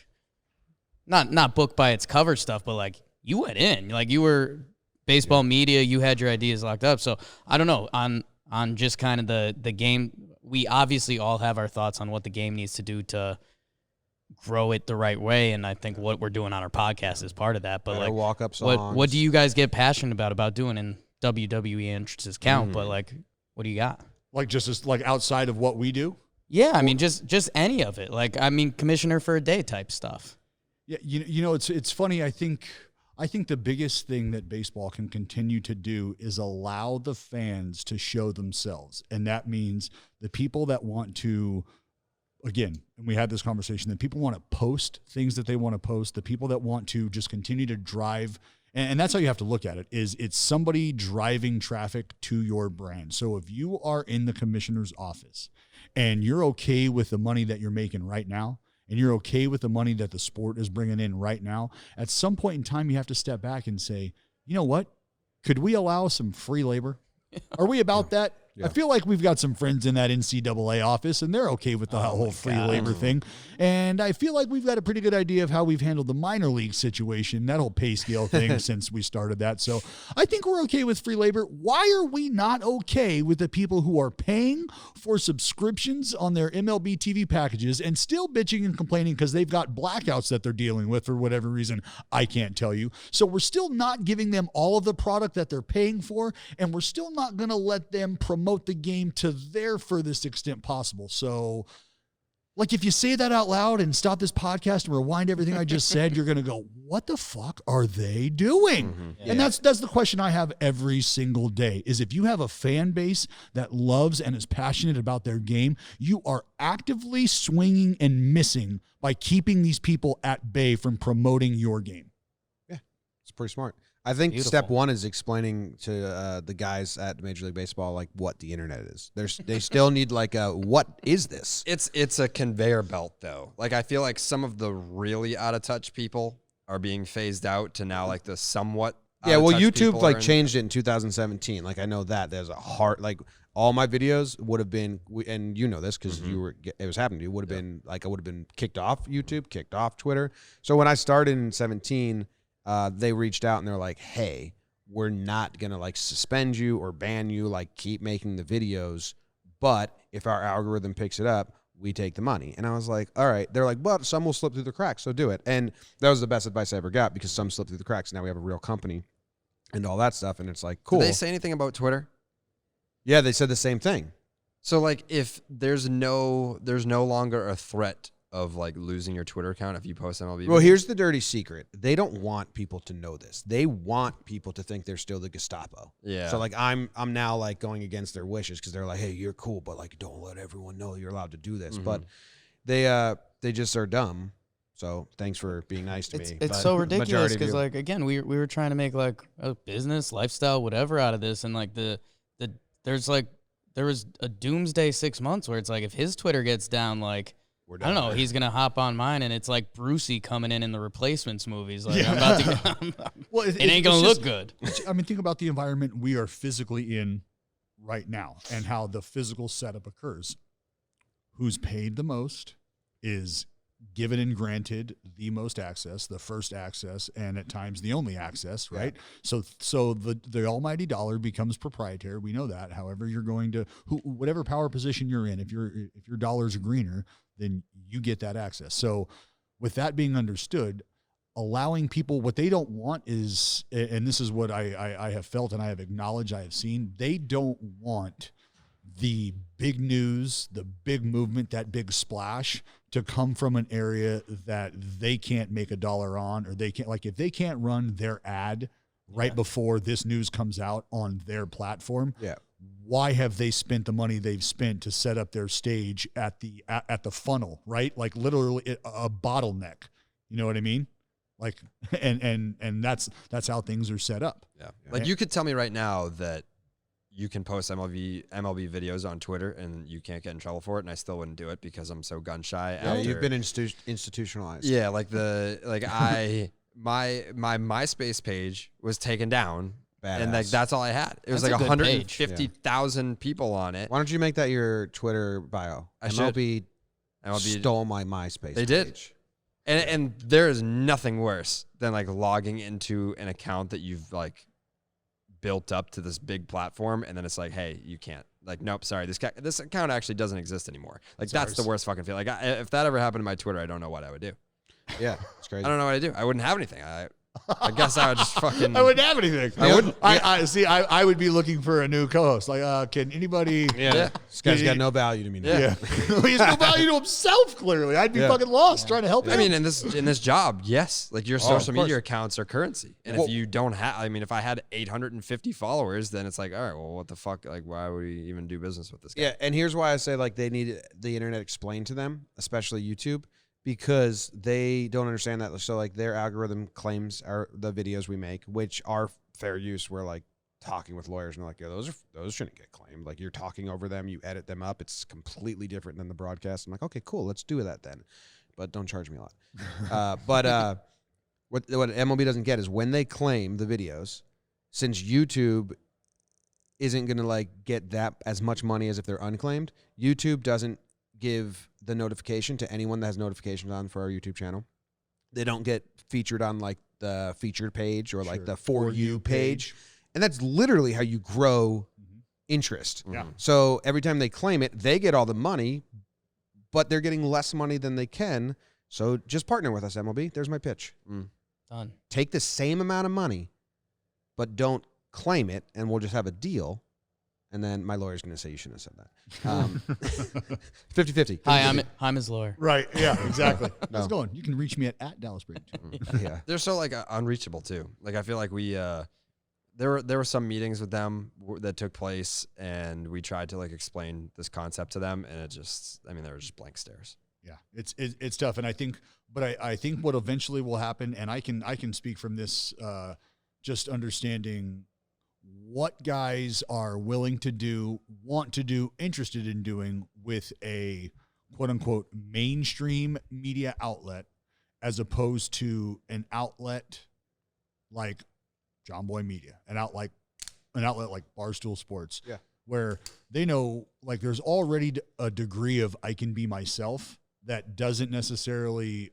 not book by its cover stuff, but like you went in, like you were baseball media. You had your ideas locked up. So I don't know on just kind of the game. We obviously all have our thoughts on what the game needs to do to grow it the right way, and I think what we're doing on our podcast is part of that. But like walk up songs. what do you guys get passionate about doing in WWE interests count? But like, what do you got? Like just like outside of what we do? Yeah, I mean just any of it. Like I mean, commissioner for a day type stuff. Yeah, you know it's funny. I think the biggest thing that baseball can continue to do is allow the fans to show themselves, and that means the people that want to. Again, and we had this conversation, that people want to post things that they want to post, the people that want to just continue to drive, and that's how you have to look at it, is it's somebody driving traffic to your brand. So if you are in the commissioner's office and you're okay with the money that you're making right now, and you're okay with the money that the sport is bringing in right now, at some point in time you have to step back and say, you know what? Could we allow some free labor? Are we about that? Yeah. I feel like we've got some friends in that NCAA office, and they're okay with the whole free labor thing. And I feel like we've got a pretty good idea of how we've handled the minor league situation, that whole pay scale thing since we started that. So I think we're okay with free labor. Why are we not okay with the people who are paying for subscriptions on their MLB TV packages and still bitching and complaining because they've got blackouts that they're dealing with for whatever reason? I can't tell you. So we're still not giving them all of the product that they're paying for, and we're still not going to let them promote the game to their furthest extent possible. So, like, if you say that out loud and stop this podcast and rewind everything I just said, you're going to go, what the fuck are they doing? Mm-hmm. And that's the question I have every single day, is if you have a fan base that loves and is passionate about their game, you are actively swinging and missing by keeping these people at bay from promoting your game. Yeah, it's pretty smart. I think Beautiful. step one is explaining to the guys at Major League Baseball like what the internet is. They still need like what is this? It's a conveyor belt though. Like I feel like some of the really out of touch people are being phased out to now like the somewhat. Yeah, well, out-of-touch YouTube people like are in- changed it in 2017. Like I know that there's a hard like all my videos would have been, and you know this because it was happening to you. Would have been like I would have been kicked off YouTube, kicked off Twitter. So when I started in 17. They reached out and they're like, hey, we're not going to like suspend you or ban you, like keep making the videos. But if our algorithm picks it up, we take the money. And I was like, all right. They're like, but some will slip through the cracks. So do it. And that was the best advice I ever got because some slipped through the cracks. Now we have a real company and all that stuff. And it's like, cool. Did they say anything about Twitter? Yeah, they said the same thing. So like if there's no longer a threat of like losing your Twitter account if you post MLB. Well, here's the dirty secret. They don't want people to know this. They want people to think they're still the Gestapo. Yeah. So like I'm now like going against their wishes because they're like, hey, you're cool, but like don't let everyone know you're allowed to do this. But they just are dumb. So thanks for being nice to me. It's but so ridiculous majority because do. like again we were trying to make like a business, lifestyle, whatever out of this, and like there was a doomsday 6 months where it's like if his Twitter gets down, like We're I don't done. know, he's gonna hop on mine, and it's like Brucey coming in the Replacements movies. Like I'm about to, Well, it ain't gonna look good. I mean, think about the environment we are physically in right now and how the physical setup occurs. Who's paid the most is given and granted the most access, the first access, and at times the only access, right? So the almighty dollar becomes proprietary. We know that. However, you're going to whatever power position you're in, if your dollars are greener, then you get that access. So with that being understood, allowing people what they don't want is, and this is what I have felt and I have acknowledged, I have seen, they don't want the big news, the big movement, that big splash to come from an area that they can't make a dollar on, or they can't, like if they can't run their ad right before this news comes out on their platform. Yeah. Why have they spent the money they've spent to set up their stage at the funnel, right? Like literally a bottleneck. You know what I mean? Like, and that's how things are set up. Yeah. Like you could tell me right now that you can post MLB videos on Twitter and you can't get in trouble for it, and I still wouldn't do it because I'm so gun shy. Yeah, you've been institutionalized. Yeah, like my MySpace page was taken down. Badass. And like that's all I had. It was That's like a good page. 150,000 people on it. Why don't you make that your Twitter bio? I should. MLB MLB stole my MySpace. They did. page. And there is nothing worse than like logging into an account that you've like built up to this big platform, and then it's like, hey, you can't. Like, nope, sorry, this account actually doesn't exist anymore. Like that's the worst fucking feeling. Like if that ever happened to my Twitter, I don't know what I would do. Yeah, it's crazy. I don't know what I'd do. I wouldn't have anything. I guess I would just fucking. I wouldn't have anything. I wouldn't. I see. I would be looking for a new co-host. Like, can anybody? Yeah. This guy's got no value to me now. Yeah. He has no value to himself. Clearly, I'd be fucking lost trying to help him. I mean, in this job, yes, like your social course. media accounts are currency, and if you don't have, I mean, if I had 850 followers, then it's like, all right, well, what the fuck? Like, why would we even do business with this guy? Yeah, and here's why I say like they need the internet explained to them, especially YouTube, because they don't understand that. So like their algorithm claims the videos we make, which are fair use. We're like talking with lawyers and they're like, yeah, those shouldn't get claimed. Like you're talking over them, you edit them up. It's completely different than the broadcast. I'm like, okay, cool, let's do that then, but don't charge me a lot. What MLB doesn't get is when they claim the videos, since YouTube isn't going to like get that as much money as if they're unclaimed, YouTube doesn't give the notification to anyone that has notifications on for our YouTube channel. They don't get featured on like the featured page or like the For You page. And that's literally how you grow interest. Yeah. So every time they claim it, they get all the money, but they're getting less money than they can. So just partner with us, MLB. There's my pitch. Done. Take the same amount of money, but don't claim it, and we'll just have a deal. And then my lawyer's going to say you shouldn't have said that. 50-50. Hi, I'm his lawyer. Right. Yeah. Exactly. No. How's it going? You can reach me at Dallas Braden. Yeah. They're so like unreachable too. Like I feel like we there were some meetings with them that took place, and we tried to like explain this concept to them, and it just, I mean, they were just blank stares. Yeah, it's tough, and I think what eventually will happen, and I can speak from this, just understanding what guys are willing to do, want to do, interested in doing with a quote unquote mainstream media outlet, as opposed to an outlet like JOMBOY Media, an outlet like Barstool Sports, where they know like there's already a degree of I can be myself that doesn't necessarily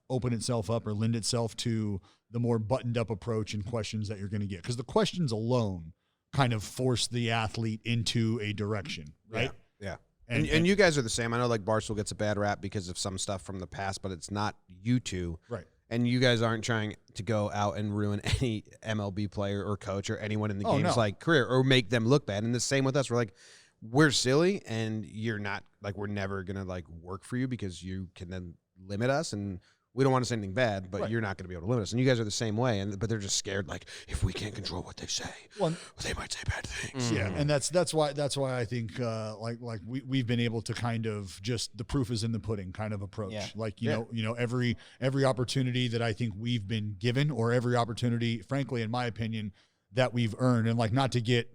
open itself up or lend itself to the more buttoned up approach and questions that you're going to get. Because the questions alone kind of force the athlete into a direction, right? Yeah. And you guys are the same. I know like Barstool gets a bad rap because of some stuff from the past, but it's not you two. Right. And you guys aren't trying to go out and ruin any MLB player or coach or anyone in the game's like career or make them look bad. And the same with us. We're like, we're silly and you're not, like, we're never going to like work for you because you can then limit us. And We don't want to say anything bad, but Right. you're not going to be able to limit us. And you guys are the same way. But they're just scared, like, if we can't control what they say, they might say bad things. Yeah, and that's why I think like we've been able to kind of just the proof is in the pudding kind of approach. Yeah. Like you know every opportunity that I think we've been given, or every opportunity, frankly, in my opinion, that we've earned, and like not to get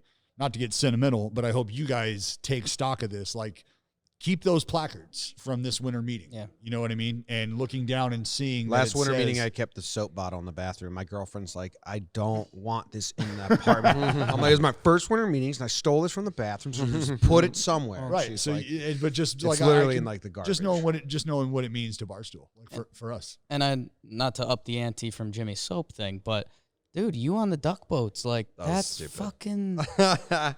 sentimental, but I hope you guys take stock of this. Like, keep those placards from this winter meeting. Yeah. You know what I mean? And looking down and seeing Last that it winter meeting, says- I kept the soap bottle in the bathroom. My girlfriend's like, I don't want this in the apartment. I'm like, it was my first winter meetings, and I stole this from the bathroom, so just put it somewhere. right. She's So, like, but just it's like literally I in can- like the garbage. just knowing what it means to Barstool, like for us. And not to up the ante from Jimmy's soap thing, but dude, you on the duck boats, like That was that's stupid. fucking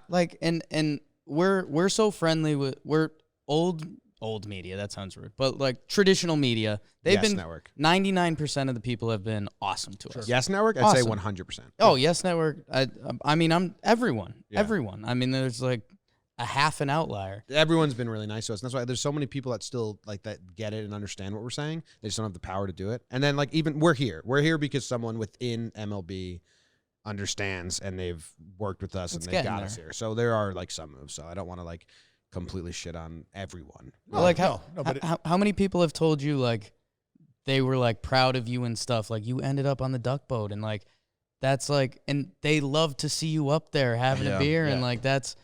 like, and we're so friendly with we're old media. That sounds rude, but like traditional media, they've Yes been Network. 99% of the people have been awesome to us. Yes Network, I'd say Awesome. 100%. Oh, Yes Network. I mean, I'm everyone. Yeah. Everyone. I mean, there's like a half an outlier. Everyone's been really nice to us. And that's why there's so many people that still like that get it and understand what we're saying. They just don't have the power to do it. And then like even we're here. We're here because someone within MLB understands and they've worked with us It's and they've getting got us there. here. So there are like some moves. So I don't want to like completely shit on everyone. Well, like no, but how many people have told you like they were like proud of you and stuff, like you ended up on the duck boat, and like that's like, and they love to see you up there having a beer, and like that's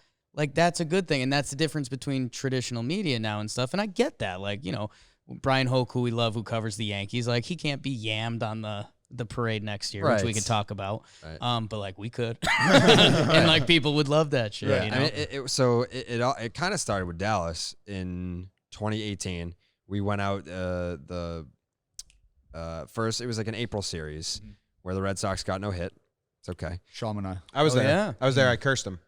a good thing. And that's the difference between traditional media now and stuff. And I get that, like, you know, Brian Hoke, who we love, who covers the Yankees, like he can't be yammed on the parade next year, which we Right. could talk about. Right. But like we could, and like people would love that shit. Right. You know? I mean, it kind of started with Dallas in 2018. We went out first. It was like an April series where the Red Sox got no hit. It's okay. Sham and I. I was Oh, there. yeah. I was there. I cursed them.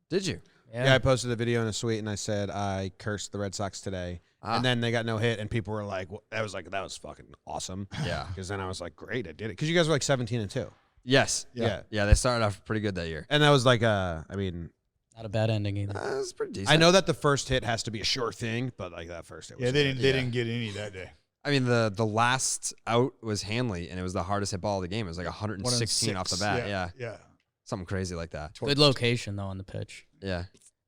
Did you? Yeah, I posted a video in a suite and I said I cursed the Red Sox today. Ah. And then they got no hit, and people were like, that was fucking awesome. Yeah. Because then I was like, great, I did it. Because you guys were like 17-2. Yes. Yeah. Yeah. They started off pretty good that year. And that was like, I mean, Not a bad ending either. It was pretty decent. I know that the first hit has to be a sure thing, but like that first hit was Yeah, they good. didn't get any that day. I mean, the last out was Hanley, and it was the hardest hit ball of the game. It was like 116 off the bat. Yeah. Something crazy like that. Good location though on the pitch. Yeah.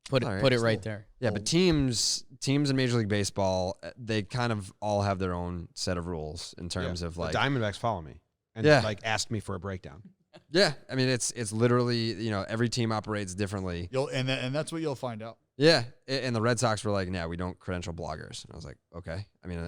Put All right, it cool. right there. Yeah, but teams in Major League Baseball, they kind of all have their own set of rules in terms of like. the Diamondbacks follow me and Yeah. like asked me for a breakdown. Yeah, I mean it's literally, you know, every team operates differently. And that's what you'll find out. Yeah, and the Red Sox were like, "Yeah, we don't credential bloggers." And I was like, "Okay." I mean,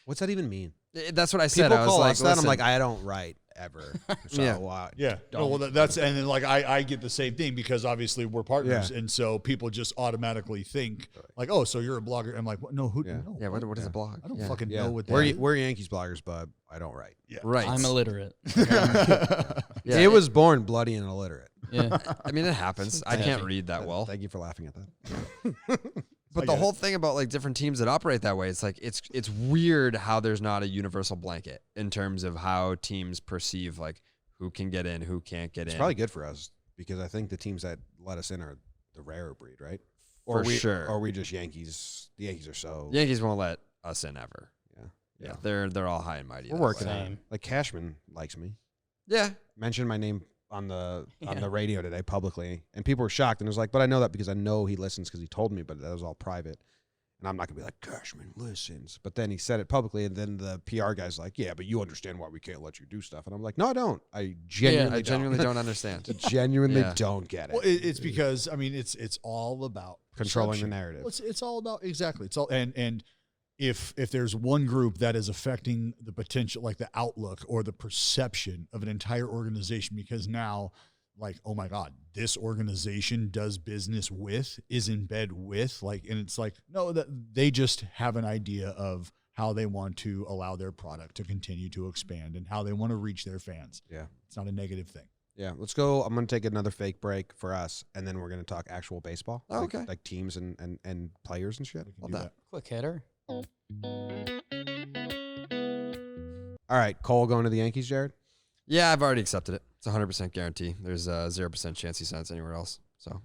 What's that even mean? that's what I said. People I was call like, us that. I'm "Listen." like, I don't write ever. So Yeah. Yeah. No, well, that's and then like I get the same thing because obviously we're partners, and so people just automatically think like, oh, so you're a blogger. I'm like, what? No, who? Yeah. No, Yeah, what is a blog? I don't Yeah. fucking yeah, know what that we're, is. we're Yankees bloggers, but I don't write. Yeah. Right. I'm illiterate. Yeah, it was born bloody and illiterate. Yeah. I mean, it happens. I can't read that well. Thank you for laughing at that. But the whole thing about like different teams that operate that way, it's like it's weird how there's not a universal blanket in terms of how teams perceive like who can get in, who can't get It's in. probably good for us because I think the teams that let us in are the rarer breed, right? For sure. Or we just Yankees. The Yankees are so. Yankees won't let us in ever. Yeah. Yeah, they're all high and mighty. We're that working way. on it. Same. Like Cashman likes me. Yeah, Mentioned my name on the Yeah. radio today publicly, and people were shocked. And it was like, but I know that because I know he listens because he told me, but that was all private. And I'm not gonna be like Cashman listens. But then he said it publicly, and then the PR guy's like, yeah, but you understand why we can't let you do stuff. And I'm like, no, I don't. I genuinely, I genuinely don't understand. genuinely Yeah. don't get it. Well, it's because I mean it's all about Controlling perception. the narrative. Well, it's all about exactly. It's all and if there's one group that is affecting the potential, like the outlook or the perception of an entire organization, because now, like, oh my God, this organization does business with, is in bed with, like, and it's like, no, that they just have an idea of how they want to allow their product to continue to expand and how they want to reach their fans. Yeah. It's not a negative thing. Yeah, let's go. I'm going to take another fake break for us, and then we're going to talk actual baseball. Oh, like, okay. Like teams and players and shit. We can Love do that. that. Quick hitter. All right, Cole going to the Yankees, Jared? Yeah, I've already accepted it. It's 100% guarantee. There's a 0% chance he signs anywhere else. So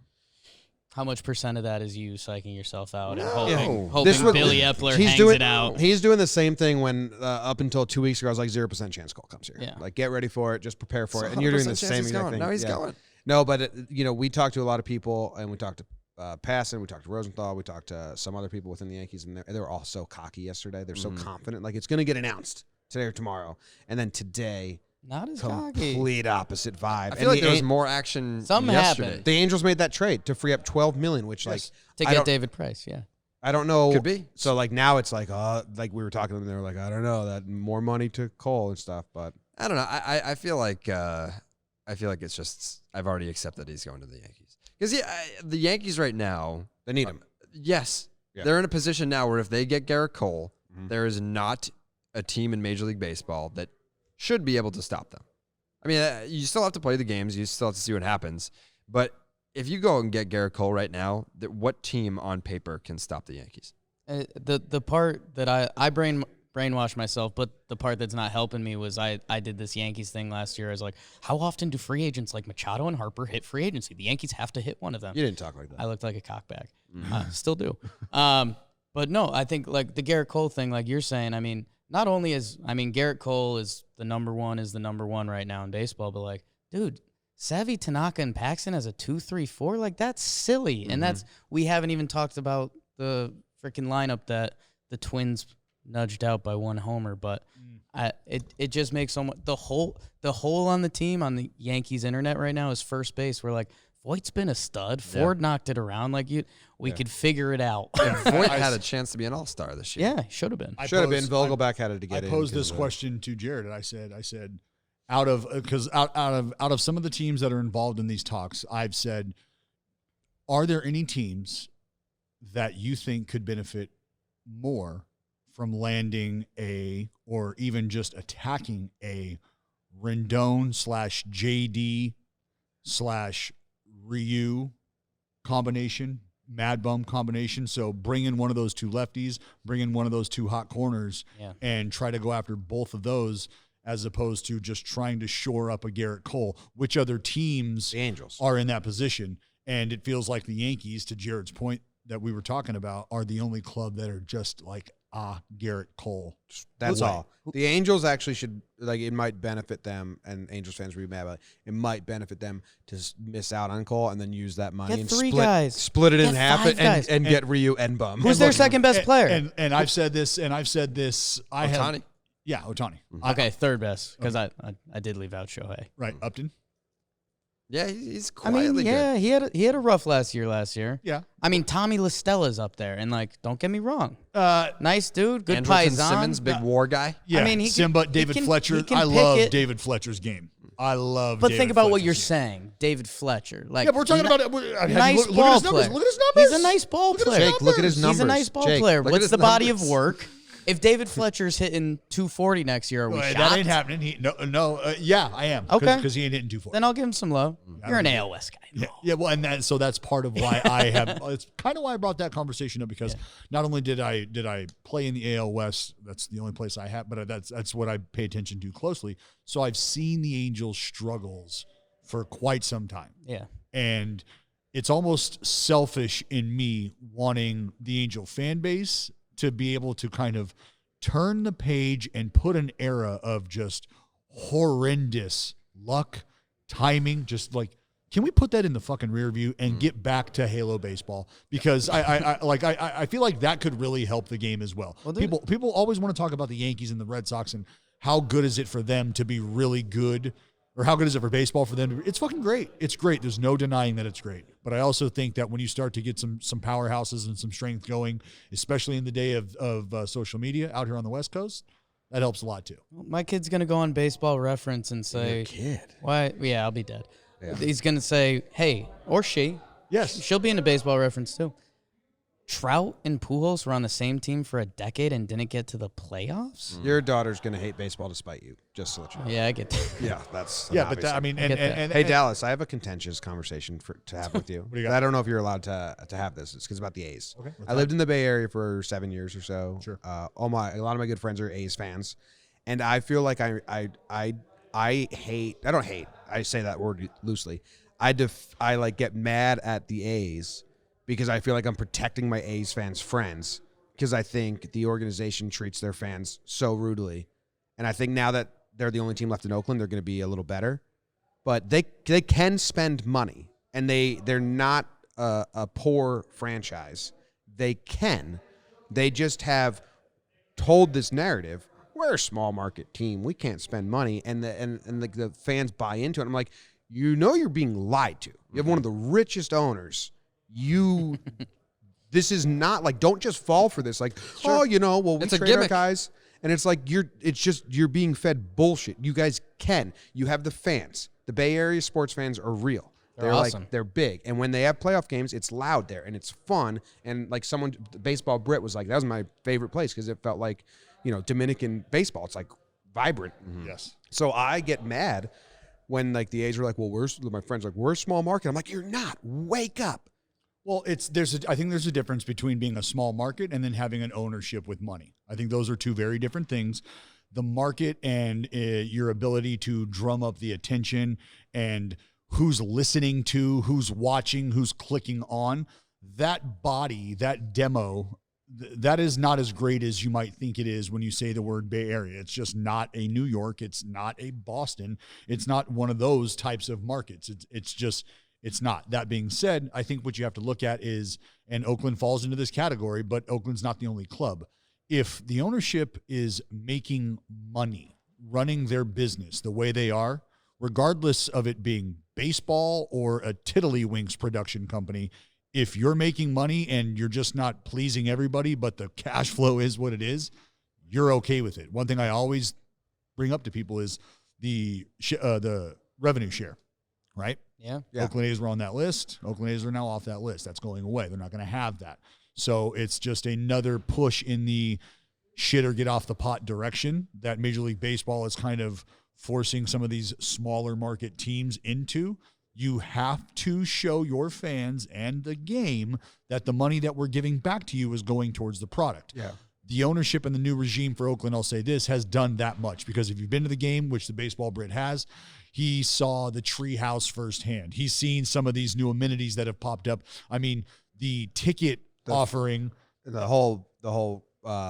How much percent of that is you psyching yourself out and No. hoping Billy Epler hangs it out? He's doing the same thing when up until 2 weeks ago, I was like 0% chance Cole comes here. Yeah. Like, get ready for it. Just prepare for it. And you're doing the same exact thing. No, he's going. No, but, we talked to a lot of people, and we talked to Passon, we talked to Rosenthal, we talked to some other people within the Yankees, and they were all so cocky yesterday. They're so confident. Like, it's going to get announced today or tomorrow. And then today, Not as cocky. complete opposite vibe. I feel like there was more action Something yesterday. happened. The Angels made that trade to free up $12 million, which, Yes. To I get don't- David Price, yeah. I don't know. Could be. So, like, now it's like, like we were talking to them, and they were like, I don't know, that more money to Cole and stuff, but. I don't know. I feel like it's just I've already accepted he's going to the Yankees because the Yankees right now They need him. Yes, Yeah. they're in a position now where if they get Garrett Cole, there is not a team in Major League Baseball that should be able to stop them. I mean, you still have to play the games. You still have to see what happens. But if you go and get Garrett Cole right now, what team on paper can stop the Yankees? The part that I brainwashed myself, but the part that's not helping me was I did this Yankees thing last year. I was like, how often do free agents like Machado and Harper hit free agency? The Yankees have to hit one of them. You didn't talk like that. I looked like a cockbag. Still do. But no, I think like the Garrett Cole thing, like you're saying, I mean, not only Garrett Cole is the number one right now in baseball, but like, dude, Savvy, Tanaka, and Paxton as a 2-3-4, like that's silly. And we haven't even talked about the freaking lineup that the Twins nudged out by one homer, but it just makes so much. The hole on the team on the Yankees internet right now is first base. We're like, Voigt's been a stud. Ford knocked it around. Like we could figure it out. Voigt had a chance to be an All-Star this year. Yeah, should have been. Should have been. Vogelback had it to get in. I posed this question to Jared, and I said, out of some of the teams that are involved in these talks, I've said, are there any teams that you think could benefit more from landing or even just attacking a Rendon / JD / Ryu combination, Mad Bum combination? So bring in one of those two lefties, bring in one of those two hot corners, and try to go after both of those, as opposed to just trying to shore up a Garrett Cole. Which other teams The Angels are in that position? And it feels like the Yankees, to Jared's point that we were talking about, are the only club that are just like, Garrett Cole. That's all. The Angels actually should, like, it might benefit them, and Angels fans will be mad about it. It might benefit them to miss out on Cole and then use that money Get and three guys. split it in Get half five guys. and get Ryu and Bum. Who's their second best player? And I've said this, Ohtani? Yeah, Ohtani. Okay, third best, because I did leave out Shohei. Right, Upton. Yeah, he's quietly yeah, good. he had a rough last year. Yeah. I mean, Tommy LaStella's up there, and like, don't get me wrong, nice dude, good Andrelton paisan. Simmons, big war guy. Yeah, I mean, David Fletcher. he can I pick love it. David Fletcher's game. I love. But David think about what Fletcher's you're game. saying, David Fletcher. Like, Yeah, but we're talking about nice look ball at his numbers. player. Look at his numbers. He's a nice ball player. Jake, look at his numbers. He's a nice ball Jake, player. look at What's his the body of numbers. work? If David Fletcher's hitting 240 next year, are we shocked? That ain't happening. Yeah, I am. Okay. Because he ain't hitting 240. Then I'll give him some love. You're an AL West guy. Yeah, well, and that's part of why I have. It's kind of why I brought that conversation up, because not only did I play in the AL West, that's the only place I have, but that's what I pay attention to closely. So I've seen the Angels' struggles for quite some time. Yeah. And it's almost selfish in me wanting the Angel fan base to be able to kind of turn the page and put an era of just horrendous luck, timing, just like, can we put that in the fucking rear view and get back to Halo baseball? Because I feel like that could really help the game as well. People always want to talk about the Yankees and the Red Sox and how good is it for them to be really good, or how good is it for baseball for them to be? It's fucking great. It's great. There's no denying that it's great. But I also think that when you start to get some powerhouses and some strength going, especially in the day of social media out here on the West Coast, that helps a lot too. My kid's going to go on Baseball Reference and say, kid. Why? Yeah, I'll be dead. Yeah. He's going to say, hey, or she. Yes. She'll be in a Baseball Reference too. Trout and Pujols were on the same team for a decade and didn't get to the playoffs? Your daughter's going to hate baseball to spite you, just so that you know. Yeah, I get that. Yeah, that's Yeah, obvious. but I mean, Hey, Dallas, I have a contentious conversation to have with you. do you got? I don't know if you're allowed to have this. It's because about the A's. Okay. I lived in the Bay Area for 7 years or so. Sure. A lot of my good friends are A's fans, and I feel like I hate. I don't hate. I say that word loosely. I like get mad at the A's because I feel like I'm protecting my A's fans' friends because I think the organization treats their fans so rudely. And I think now that they're the only team left in Oakland, they're going to be a little better. But they can spend money, and they're not a poor franchise. They can. They just have told this narrative, we're a small market team. We can't spend money. And the fans buy into it. I'm like, you're being lied to. You have one of the richest owners. This is not like, don't just fall for this. Like, we It's a trade our gimmick. guys. And it's like, you're being fed bullshit. You guys can. You have the fans. The Bay Area sports fans are real. They're awesome. Like, they're big. And when they have playoff games, it's loud there and it's fun. And like Baseball Brit was like, that was my favorite place because it felt like, Dominican baseball. It's like vibrant. Yes. So I get mad when like the A's are like, well, my friends are like, we're a small market. I'm like, you're not. Wake up. Well, I think there's a difference between being a small market and then having an ownership with money. I think those are two very different things. The market and your ability to drum up the attention and who's listening to, who's watching, who's clicking on, that body, that demo, that is not as great as you might think it is when you say the word Bay Area. It's just not a New York. It's not a Boston. It's not one of those types of markets. It's not. That being said, I think what you have to look at is, and Oakland falls into this category, but Oakland's not the only club. If the ownership is making money, running their business the way they are, regardless of it being baseball or a Tiddlywinks production company, if you're making money and you're just not pleasing everybody, but the cash flow is what it is, you're okay with it. One thing I always bring up to people is the revenue share, right? Yeah. Oakland A's were on that list. Oakland A's are now off that list. That's going away. They're not going to have that. So it's just another push in the shit or get off the pot direction that Major League Baseball is kind of forcing some of these smaller market teams into. You have to show your fans and the game that the money that we're giving back to you is going towards the product. Yeah. The ownership and the new regime for Oakland, I'll say this, has done that much because if you've been to the game, which the Baseball Brit has, he saw the tree house firsthand. He's seen some of these new amenities that have popped up. I mean, the ticket offering, the whole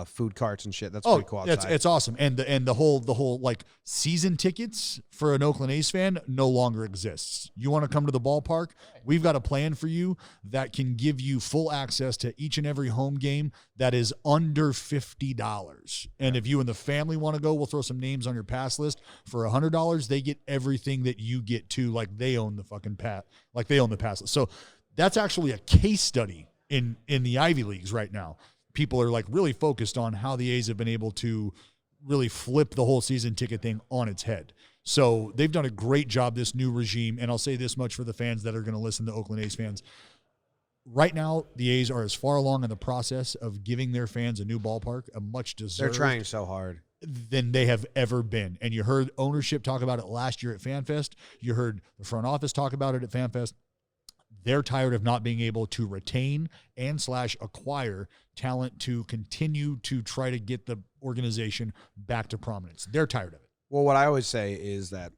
food carts and shit. That's pretty cool outside. It's awesome. And the whole like season tickets for an Oakland A's fan no longer exists. You want to come to the ballpark? We've got a plan for you that can give you full access to each and every home game that is under $50. And if you and the family want to go, we'll throw some names on your pass list. For $100, they get everything that you get too, like they own the fucking like they own the pass list. So that's actually a case study in the Ivy Leagues right now. People are like really focused on how the A's have been able to really flip the whole season ticket thing on its head. So they've done a great job, this new regime. And I'll say this much for the fans that are going to listen to Oakland A's fans. Right now, the A's are as far along in the process of giving their fans a new ballpark, a much deserved. They're trying so hard. Than they have ever been. And you heard ownership talk about it last year at FanFest. You heard the front office talk about it at FanFest. They're tired of not being able to retain and / acquire talent to continue to try to get the organization back to prominence. They're tired of it. Well, what I always say is that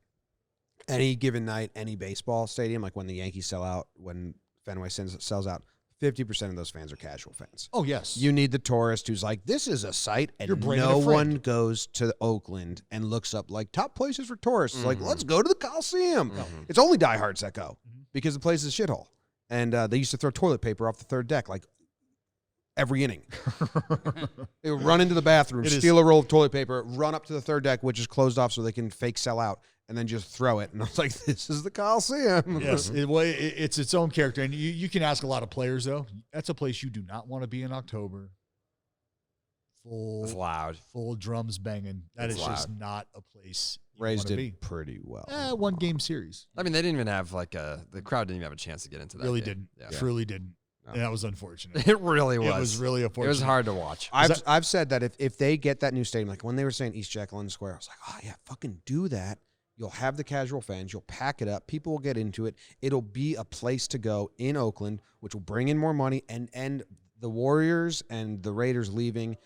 any given night, any baseball stadium, like when the Yankees sell out, when Fenway sells out, 50% of those fans are casual fans. Oh, yes. You need the tourist who's like, this is a site, and Braden no a friend. one goes to Oakland and looks up like top places for tourists. Like, let's go to the Coliseum. It's only diehards that go because the place is a shithole. And they used to throw toilet paper off the third deck like every inning. They would run into the bathroom, steal a roll of toilet paper, run up to the third deck, which is closed off so they can fake sell out, and then just throw it. And I was like, this is the Coliseum. Yes, it's its own character. And you can ask a lot of players, though. That's a place you do not want to be in October. It's loud. Full drums banging. That It's is just loud. not a place you Rays want to did be. pretty well. One game series. I mean, they didn't even have the crowd didn't even have a chance to get into that. Really game. didn't. Yeah. Truly didn't. No. And that was unfortunate. It really was. It was really unfortunate. It was hard to watch. I've said that if they get that new stadium, like when they were saying East Jack London Square, I was like, oh, yeah, fucking do that. You'll have the casual fans. You'll pack it up. People will get into it. It'll be a place to go in Oakland, which will bring in more money. And the Warriors and the Raiders leaving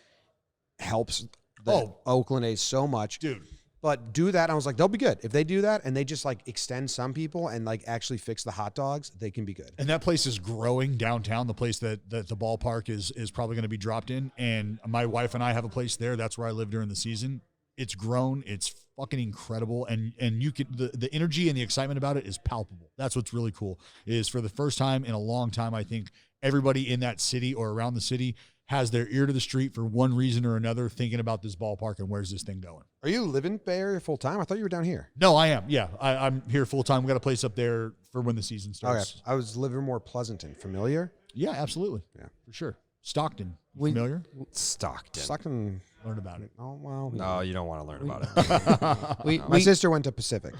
helps the Oakland A's so much. Dude. But do that. I was like, they'll be good. If they do that and they just like extend some people and like actually fix the hot dogs, they can be good. And that place is growing downtown, the place that the ballpark is probably going to be dropped in. And my wife and I have a place there. That's where I live during the season. It's grown. It's fucking incredible. And you can, the energy and the excitement about it is palpable. That's what's really cool is for the first time in a long time, I think everybody in that city or around the city has their ear to the street for one reason or another, thinking about this ballpark and where's this thing going. Are you living Bay Area full time? I thought you were down here. No, I am. Yeah, I'm here full time. We got a place up there for when the season starts. Okay. I was Livermore Pleasanton. Familiar? Yeah, absolutely. Yeah, for sure. Stockton. Familiar? Stockton. Learn about it. Oh, well. No, you don't want to learn about it. My sister went to Pacific.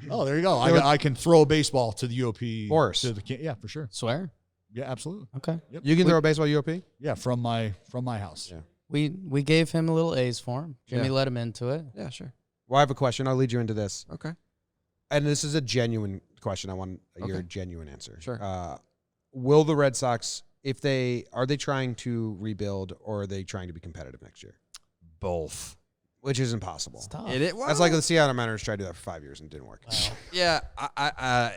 Oh, there you go. I can throw a baseball to the UOP. Force. Yeah, for sure. Swear? Yeah, absolutely. Okay. Yep. You can throw a baseball UOP? Yeah, from my house. Yeah. We gave him a little A's for him. Jimmy let him into it. Yeah, sure. Well, I have a question. I'll lead you into this. Okay. And this is a genuine question. I want your Okay. genuine answer. Sure. Will the Red Sox, are they trying to rebuild or are they trying to be competitive next year? Both. Which is impossible. It's tough. That's like the Seattle Mariners tried to do that for 5 years and it didn't work. Wow. Yeah, I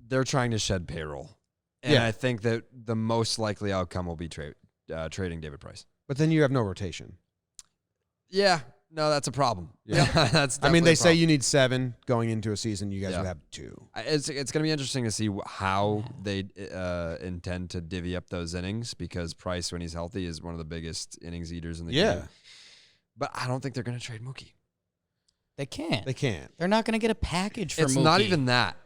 they're trying to shed payroll. And Yeah. I think that the most likely outcome will be trading David Price. But then you have no rotation. Yeah. No, that's a problem. Yeah. That's I mean, definitely they a say problem. you need 7 going into a season. You guys Yeah. would have 2. It's going to be interesting to see how they intend to divvy up those innings because Price, when he's healthy, is one of the biggest innings eaters in the game. But I don't think they're going to trade Mookie. They can't. They can't. They're not going to get a package for It's Mookie. not even that.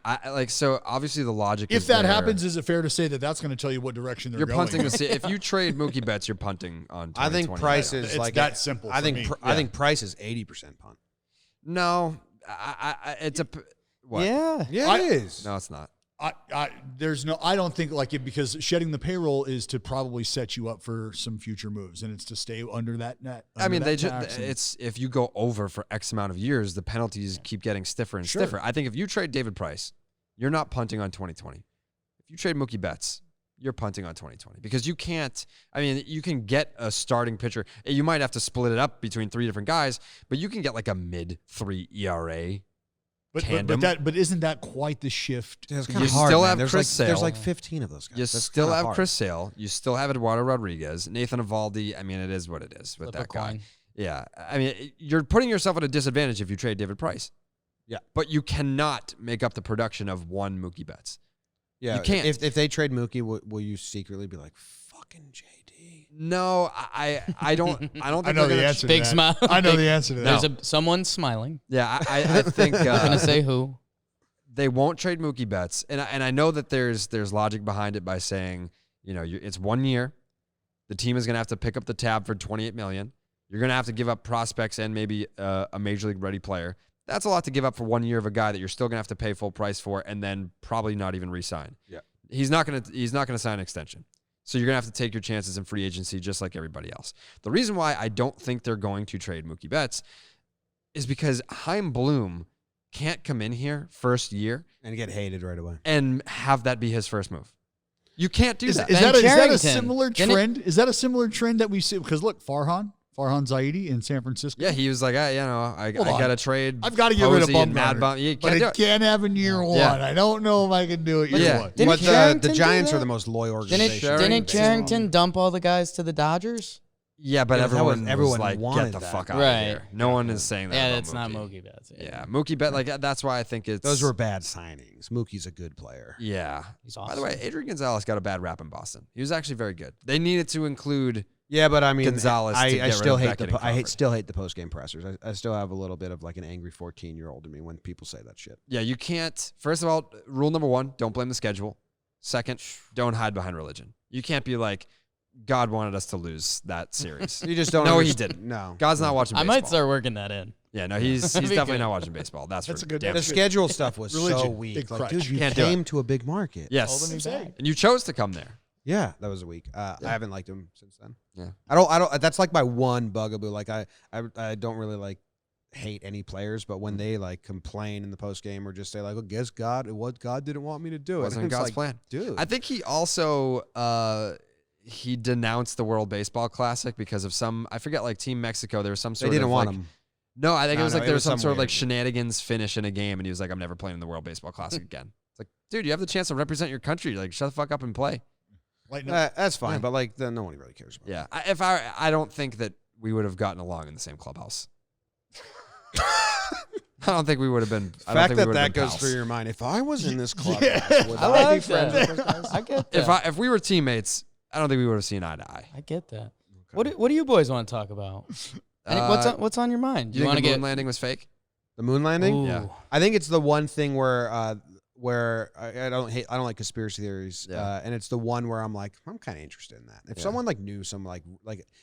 So obviously the logic is If that there. happens, is it fair to say that that's going to tell you what direction they're You're going? punting to see if you trade Mookie Betts, you're punting on 2020. I think Price is It's like that simple I for think me. I think Price is 80% punt. No, it's a what? Yeah. Yeah, it is. No, it's not. I don't think like it because shedding the payroll is to probably set you up for some future moves, and it's to stay under that net. I mean, tax and- it's if you go over for X amount of years, the penalties keep getting stiffer and Sure. stiffer. I think if you trade David Price, you're not punting on 2020. If you trade Mookie Betts, you're punting on 2020 because you can't. I mean, you can get a starting pitcher. You might have to split it up between 3 different guys, but you can get like a mid-3 ERA. But isn't that quite the shift? It's You kind of hard. still man. have there's Chris like, There's Sale. like 15 of those guys. You That's still kinda have hard. Chris Sale. You still have Eduardo Rodriguez, Nathan Eovaldi. I mean, it is what it is with Flip a that guy. coin. Yeah, I mean, you're putting yourself at a disadvantage if you trade David Price. Yeah. But you cannot make up the production of one Mookie Betts. Yeah, You can't. If they trade Mookie, will you secretly be like, fucking JD? No, I don't think I know they're the gonna- answer. Big to that. smile. I know Big- the answer to that. There's someone smiling. Yeah, I think Not gonna say who. they won't trade Mookie Betts, and I know that there's logic behind it by saying, it's 1 year. The team is going to have to pick up the tab for $28 million. You're going to have to give up prospects and maybe a major league ready player. That's a lot to give up for 1 year of a guy that you're still going to have to pay full price for, and then probably not even re-sign. Yeah, he's not going to sign an extension. So you're going to have to take your chances in free agency just like everybody else. The reason why I don't think they're going to trade Mookie Betts is because Chaim Bloom can't come in here first year and get hated right away. and have that be his first move. You can't do that. Is Ben that a Cherington. similar Didn't it- trend? Is that a similar trend that we see? Because look, Farhan Zaidi in San Francisco. Yeah, he was like, I Hold on. got to trade. I've got to get rid of Posey and Mad Bumgarner, Bum. You but can't do I it. can't have in year one. Yeah. I don't know if I can do it year Yeah. one. Didn't But the Cherington do Giants that? are the most loyal Didn't organization. Cherington dump all the guys to the Dodgers? Yeah, but Yeah, that everyone was- everyone was like, wanted get the that. fuck out Right. of here. No one is saying that. Yeah, about that's not Mookie Betts. Yeah, Mookie Bet. Like that's why I think it's Those were bad signings. Mookie's a good player. Yeah. He's By awesome. the way, Adrian Gonzalez got a bad rap in Boston. He was actually very good. They needed to include. Yeah, but I mean, Gonzalez to I get rid still of hate Beckett and I Crawford. still hate the post game pressers. I still have a little bit of like an angry 14-year-old in me when people say that shit. Yeah, you can't. First of all, rule number 1: don't blame the schedule. Second, don't hide behind religion. You can't be like, God wanted us to lose that series. You just don't. No, he understand- didn't. No, God's not watching I baseball. might start working that in. Yeah, no, he's That'd be definitely good. not watching baseball. That's That's for a good- damn The sure. schedule stuff was so Religion. weak. Big Like, crutch. dude, you Can't do came to a big market. Yes, Told him he's back. and you chose to come there. Yeah, that was a week. I haven't liked him since then. Yeah. I don't. That's like my one bugaboo. Like I don't really like hate any players, but when they like complain in the post game or just say like, "Well, guess God didn't want me to do it." Wasn't And it's God's like, plan. dude. I think he also he denounced the World Baseball Classic because of some, I forget, like Team Mexico. There was some they sort didn't of want like, him. No, I think it was like there was some sort of weird- like shenanigans finish in a game, and he was like, "I'm never playing in the World Baseball Classic again." It's like, dude, you have the chance to represent your country. Like, shut the fuck up and play. That's fine, but like then no one really cares about. Yeah, I don't think that we would have gotten along in the same clubhouse. I don't think we would have been. The fact that goes through your mind. If I was in this club, would I I like be friends that. with those guys? I get that. If we were teammates, I don't think we would have seen eye to eye. I get that. What do you boys want to talk about? What's on your mind? You think want the to moon landing was fake? The moon landing. Ooh. Yeah. I think it's the one thing where I don't like conspiracy theories, and it's the one where I'm like, I'm kind of interested in that. If someone like knew some like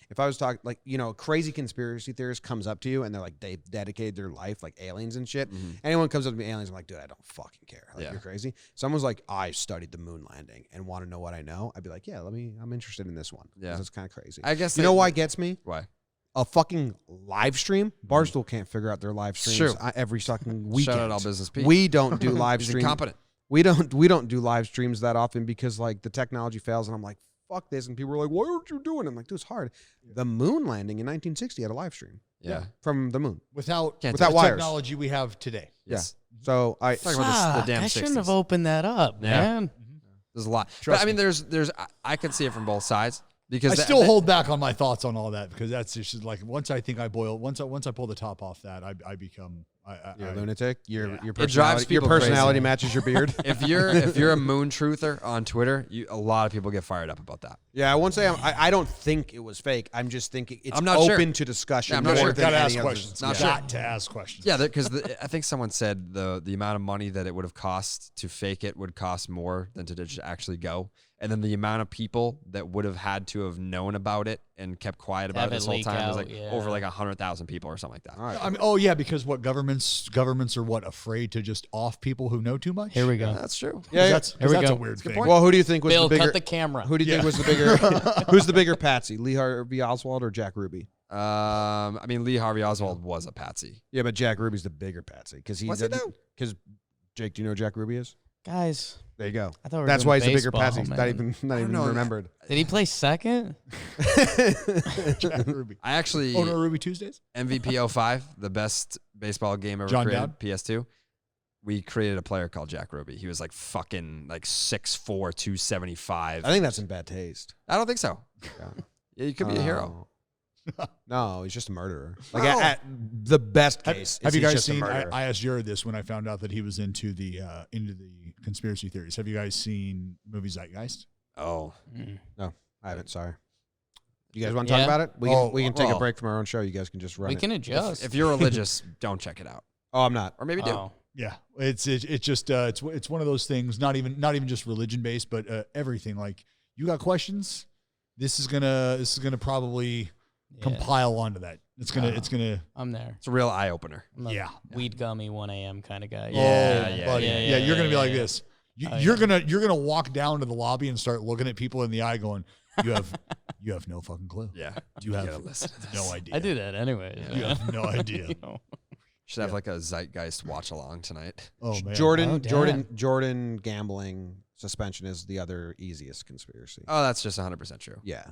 if I was talking like crazy conspiracy theorist comes up to you and they're like they dedicated their life like aliens and shit. Mm-hmm. Anyone comes up to me aliens, I'm like, dude, I don't fucking care. Like you're Yeah. crazy. Someone's like, I studied the moon landing and want to know what I know. I'd be like, yeah, I'm interested in this one. Yeah. It's kind of crazy. I guess you know why it gets me? Why? A fucking live stream. Barstool can't figure out their live streams True. every fucking weekend. Shout out all business people. We don't do live He's streams. incompetent. We don't do live streams that often because like the technology fails and I'm like, fuck this. And people are like, why aren't you doing it? I'm like, dude, it's hard. The moon landing in 1960 had a live stream. Yeah. From the moon. Without Can't Without the wires. technology we have today. Yes. So I Talking about the damn I shouldn't 60s. have opened that up, Yeah. man. There's a lot. Trust but I mean, me. there's I can see it from both sides because I still hold back on my thoughts on all that because that's just like once I pull the top off that I become you're a lunatic. Your drives personality, your people personality crazy. matches your beard. if you're a moon truther on Twitter, a lot of people get fired up about that. Yeah, I won't say I don't think it was fake. I'm just thinking it's I'm not open sure. to discussion. Yeah, I'm not more sure. than Gotta any ask other- questions. Not Got to ask questions. Yeah, because I think someone said the amount of money that it would have cost to fake it would cost more than to just actually go. And then the amount of people that would have had to have known about it and kept quiet about Have it it this whole leak time was out, like yeah. over like 100,000 people or something like that. All right. I mean, oh yeah, because what governments are what afraid to just off people who know too much. Here we go. That's true. Yeah, that's Here we that's go. a weird thing. Well, who do you think was Bill, the bigger? cut the camera. Who do you think was the bigger? Who's the bigger patsy, Lee Harvey Oswald or Jack Ruby? I mean, Lee Harvey Oswald was a patsy. Yeah, but Jack Ruby's the bigger patsy because What's he do? Because Jake, do you know who Jack Ruby is? Guys, There you go. I thought we were That's doing why he's the bigger baseball, patsy. He's man. not even know. remembered. Did he play second? Jack Ruby. I actually Oh no, Ruby Tuesdays. MVP 05, the best baseball game ever John created, PS2. We created a player called Jack Ruby. He was like fucking like 6'4", 275. I think that's in bad taste. I don't think so. Yeah. Yeah, you could be a hero. No, he's just a murderer. Like No. at the best case, Have is you he's guys just a seen? murderer. I asked Jared this when I found out that he was into the conspiracy theories. Have you guys seen movie Zeitgeist? Oh, I haven't. Sorry. You guys want to talk Yeah. about it? We can take a well. break from our own show. You guys can just run We it. can adjust. if you're religious, don't check it out, Oh, I'm not. or maybe do. Oh. Yeah, it's just it's one of those things. Not even just religion based, but everything. Like you got questions, this is gonna probably Yeah. compile onto that. It's gonna I'm there. It's a real eye opener. I'm a Yeah. weed gummy 1 a.m. kind of guy. Yeah, buddy. yeah, You're gonna be yeah, like yeah. this. Oh, You're gonna walk down to the lobby and start looking at people in the eye, going, "You have no fucking clue. Yeah, You have gotta listen to this. no idea. I do that anyway. You have no idea. You know. Should have like a Zeitgeist watch along tonight. Oh man, Oh, damn. Jordan gambling suspension is the other easiest conspiracy. Oh, that's just 100% true. Yeah.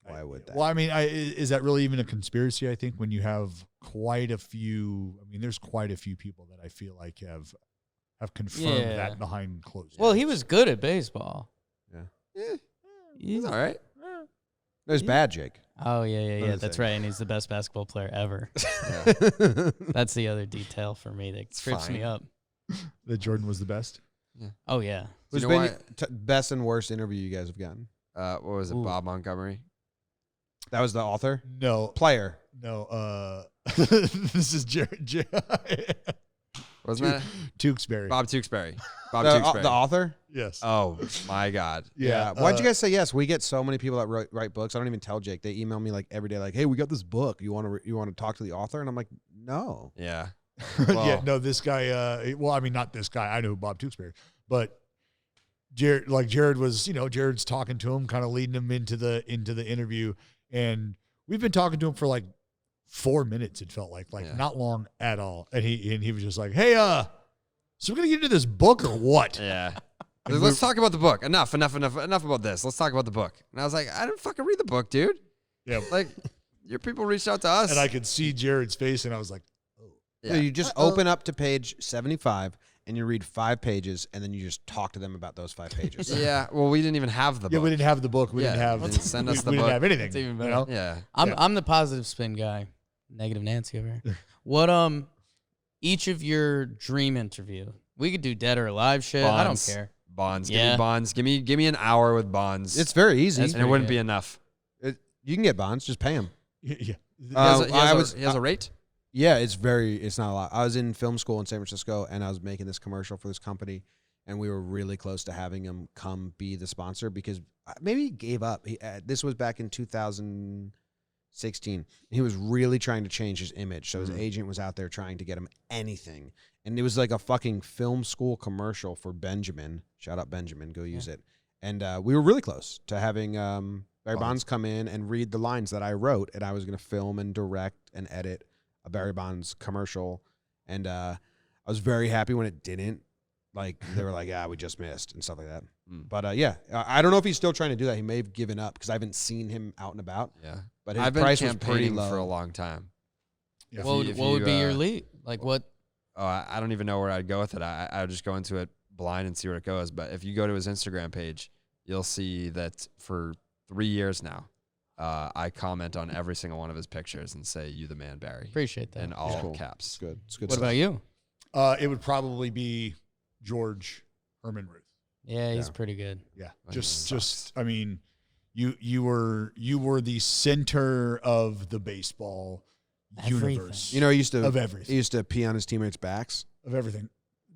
Why would that? Well, I mean, is that really even a conspiracy? I think when you have quite a few, there's quite a few people that I feel like have confirmed Yeah. that behind closed Well, doors. he was good at baseball. It's all right. There's bad Jake. Oh yeah. Other That's thing. right, and he's the best basketball player ever. Yeah. That's the other detail for me that trips fine. me up. that Jordan was the best. Oh yeah. Who's You know been best and worst interview you guys have gotten? What was it? Ooh. Bob Montgomery. That was the author? No, Player. no. This is Jared. Wasn't that Tewksbury. Bob Tewksbury? Bob The, Tewksbury. the author? Yes. Oh my God. Yeah. Why'd you guys say yes? We get so many people that write books. I don't even tell Jake. They email me like every day, like, "Hey, we got this book. You want to talk to the author?" And I'm like, "No." Yeah. Yeah. Well- No, this guy. Well, not this guy. I know Bob Tewksbury, but Jared was. Jared's talking to him, kind of leading him into the interview, and we've been talking to him for like 4 minutes. It felt like Yeah. not long at all, and he was just like, "Hey, so we're gonna get into this book or what?" Yeah. Let's talk about the book. Enough about this. Let's talk about the book. And I was like, I didn't fucking read the book, dude. Yeah. Like, your people reached out to us. And I could see Jared's face, and I was like, Yeah. You just open up to page 75 and you read 5 pages, and then you just talk to them about those 5 pages. Yeah, well, we didn't even have the book. yeah, we didn't have the book. We Yeah, didn't have. they didn't send us the we book. didn't have anything. That's even you better. know? Yeah. I'm the positive spin guy. Negative Nancy over here. What each of your dream interview? We could do dead or alive shit. I don't care. Bonds. Give Yeah. me Bonds. Give me an hour with Bonds. It's very easy. That's and it wouldn't be enough. You can get bonds. Just pay them. Yeah. He has a rate? Yeah, it's not a lot. I was in film school in San Francisco, and I was making this commercial for this company, and we were really close to having him come be the sponsor because maybe he gave up. This was back in 2016. He was really trying to change his image, so his agent was out there trying to get him anything. And it was like a fucking film school commercial for Benjamin. Shout out Benjamin. Go use it. And we were really close to having Barry Bonds come in and read the lines that I wrote, and I was going to film and direct and edit a Barry Bonds commercial. And I was very happy when it didn't. Like, they were like, yeah, we just missed and stuff like that. But, yeah, I don't know if he's still trying to do that. He may have given up because I haven't seen him out and about. Yeah. But his I've been price was pretty campaigning low. for a long time. Yeah. What would be your lead? Like what? Oh, I don't even know where I'd go with it. I would just go into it blind and see where it goes. But if you go to his Instagram page, you'll see that for 3 years now, I comment on every single one of his pictures and say, "You the man, Barry," Appreciate that. in all Cool. caps. It's good. It's good What stuff. about you? It would probably be George Herman Ruth. Yeah, he's Yeah. pretty good. Yeah, I just I mean, you were the center of the baseball Everything. universe. You know, he used to everything. He used to pee on his teammates' backs. Of everything.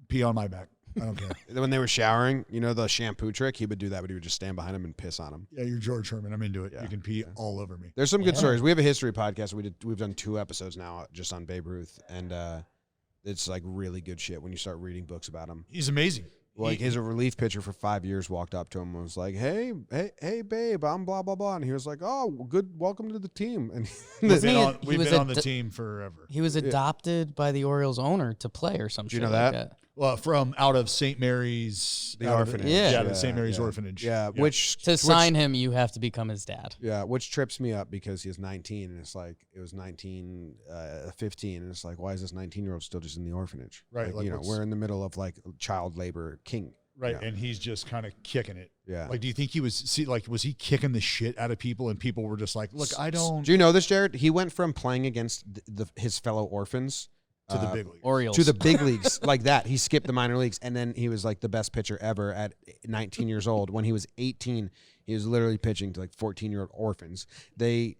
Pee on my back. I don't care. When they were showering, you know the shampoo trick? He would do that, but he would just stand behind him and piss on him. Yeah, you're George Herman. I'm into it. Yeah, You can pee yeah. all over me. There's some good Yeah. stories. We have a history podcast. We've done 2 episodes now just on Babe Ruth, and it's like really good shit when you start reading books about him. He's amazing. Like his relief pitcher for 5 years walked up to him and was like, "Hey, babe, I'm blah blah blah," and he was like, "Oh, good, welcome to the team." And We've He been was on the a- team forever. He was adopted by the Orioles owner to play or some Do you shit know like that? that. Well, from out of St. Mary's, the out of orphanage, Yeah. the St. Mary's orphanage. yeah, which To sign him, you have to become his dad. Yeah, which trips me up because he's 19, and it's like it was 15, and it's like, why is this 19-year-old still just in the orphanage? Right, like you know, what's- we're in the middle of like child labor king. Right, Yeah. and he's just kind of kicking it. Yeah. Like, do you think he was was he kicking the shit out of people, and people were just like, "Look, I don't." Do you know this, Jared? He went from playing against his fellow orphans to the big league. Orioles. to the big leagues like that. He skipped the minor leagues, and then he was like the best pitcher ever at 19 years old. When he was 18, he was literally pitching to like 14-year-old orphans. The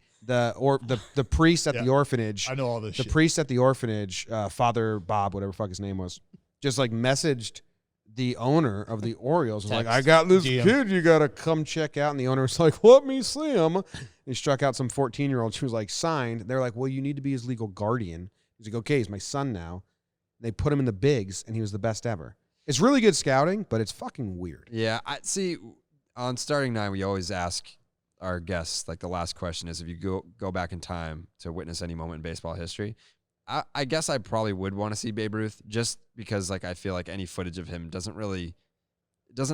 priest at Yeah. the orphanage. I know all this The shit. priest at the orphanage, Father Bob, whatever the fuck his name was, just like messaged the owner of the Orioles. Was like, Text. I got this DM. kid you got to come check out. And the owner was like, let me see him. He struck out some 14-year-old. She was like, signed. They're like, well, you need to be his legal guardian. He's like, okay, he's my son now. They put him in the bigs, and he was the best ever. It's really good scouting, but it's fucking weird. Yeah, I see. On Starting Nine, we always ask our guests, like the last question is, if you go back in time to witness any moment in baseball history, I guess I probably would want to see Babe Ruth, just because like I feel like any footage of him doesn't